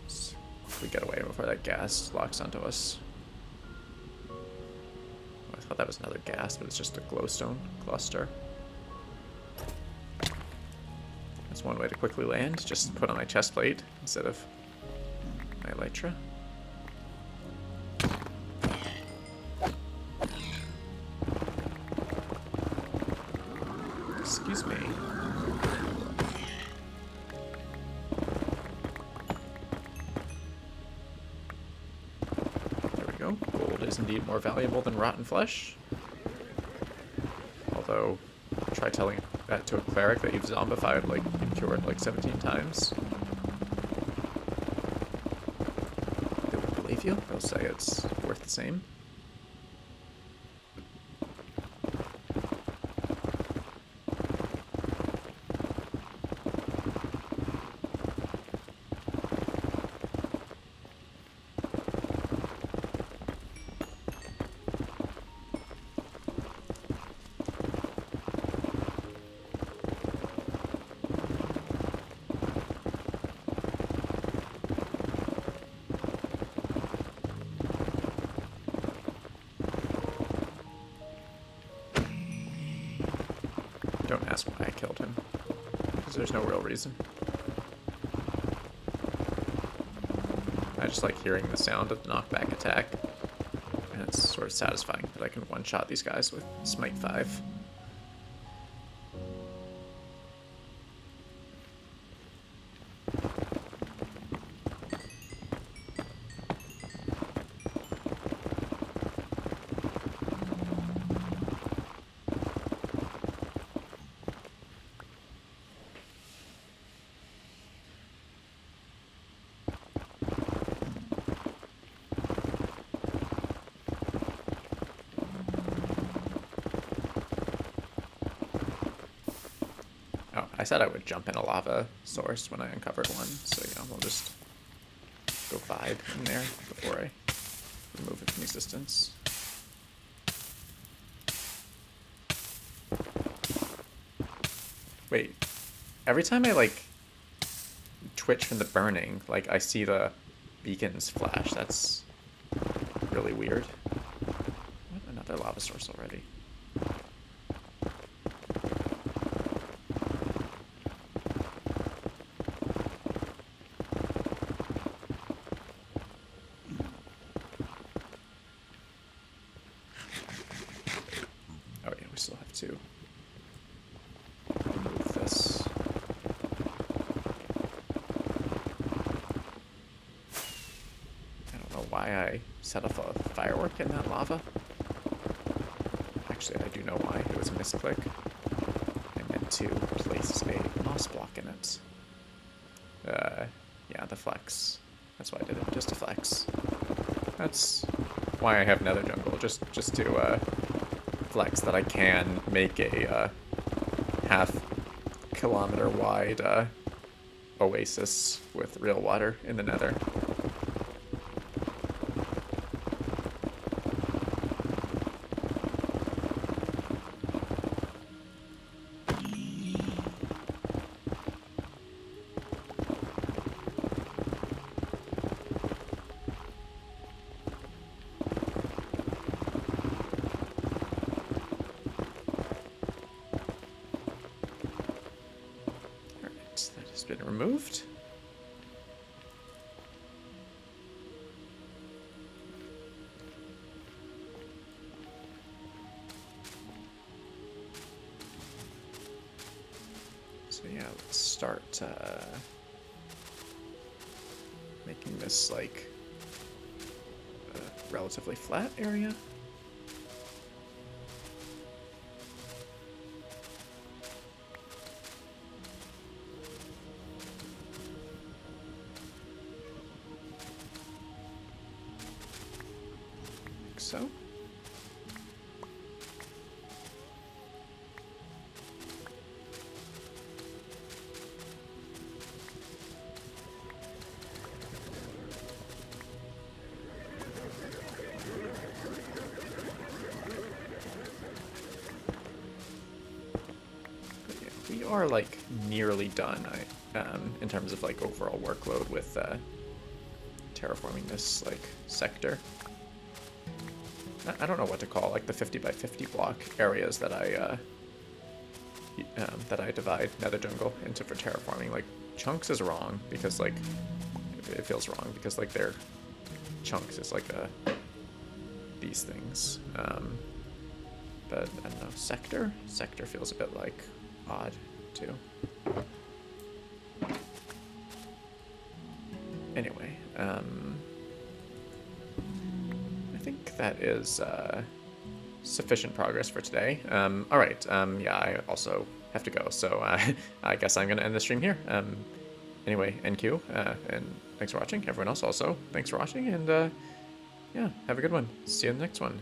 So we get away before that gas locks onto us. Oh, I thought that was another gas, but it's just a glowstone cluster. That's one way to quickly land. Just put on my chest plate instead of my elytra. Excuse me. There we go. Gold is indeed more valuable than rotten flesh. Although, try telling that to a cleric that you've zombified, like, and cured like 17 times. They won't believe you. They'll say it's worth the same. Don't ask why I killed him, because there's no real reason. I just like hearing the sound of the knockback attack. And it's sort of satisfying that I can one-shot these guys with Smite 5. I said I would jump in a lava source when I uncovered one, so yeah, we'll just go vibe in there before I remove it from existence. Wait, every time I like twitch from the burning, like I see the beacons flash. That's really weird. What? Another lava source already. Still have to remove this. I don't know why I set off a firework in that lava. Actually, I do know why. It was a misclick. I meant to place a moss block in it. Yeah, the flex. That's why I did it, just a flex. That's why I have Nether Jungle, just to flex that I can make a half-kilometer wide oasis with real water in the Nether. Been removed. So yeah, let's start making this like a relatively flat area. So. We are like nearly done in terms of like overall workload with terraforming this like sector. I don't know what to call like the 50 by 50 block areas that I divide Nether Jungle into for terraforming. Like chunks is wrong because like it feels wrong because like their chunks is like these things. But I don't know, sector feels a bit like odd too. Anyway, I think that is sufficient progress for today. All right, yeah, I also have to go, so I guess I'm going to end the stream here. Anyway, NQ, and thanks for watching. Everyone else also, thanks for watching, and yeah, have a good one. See you in the next one.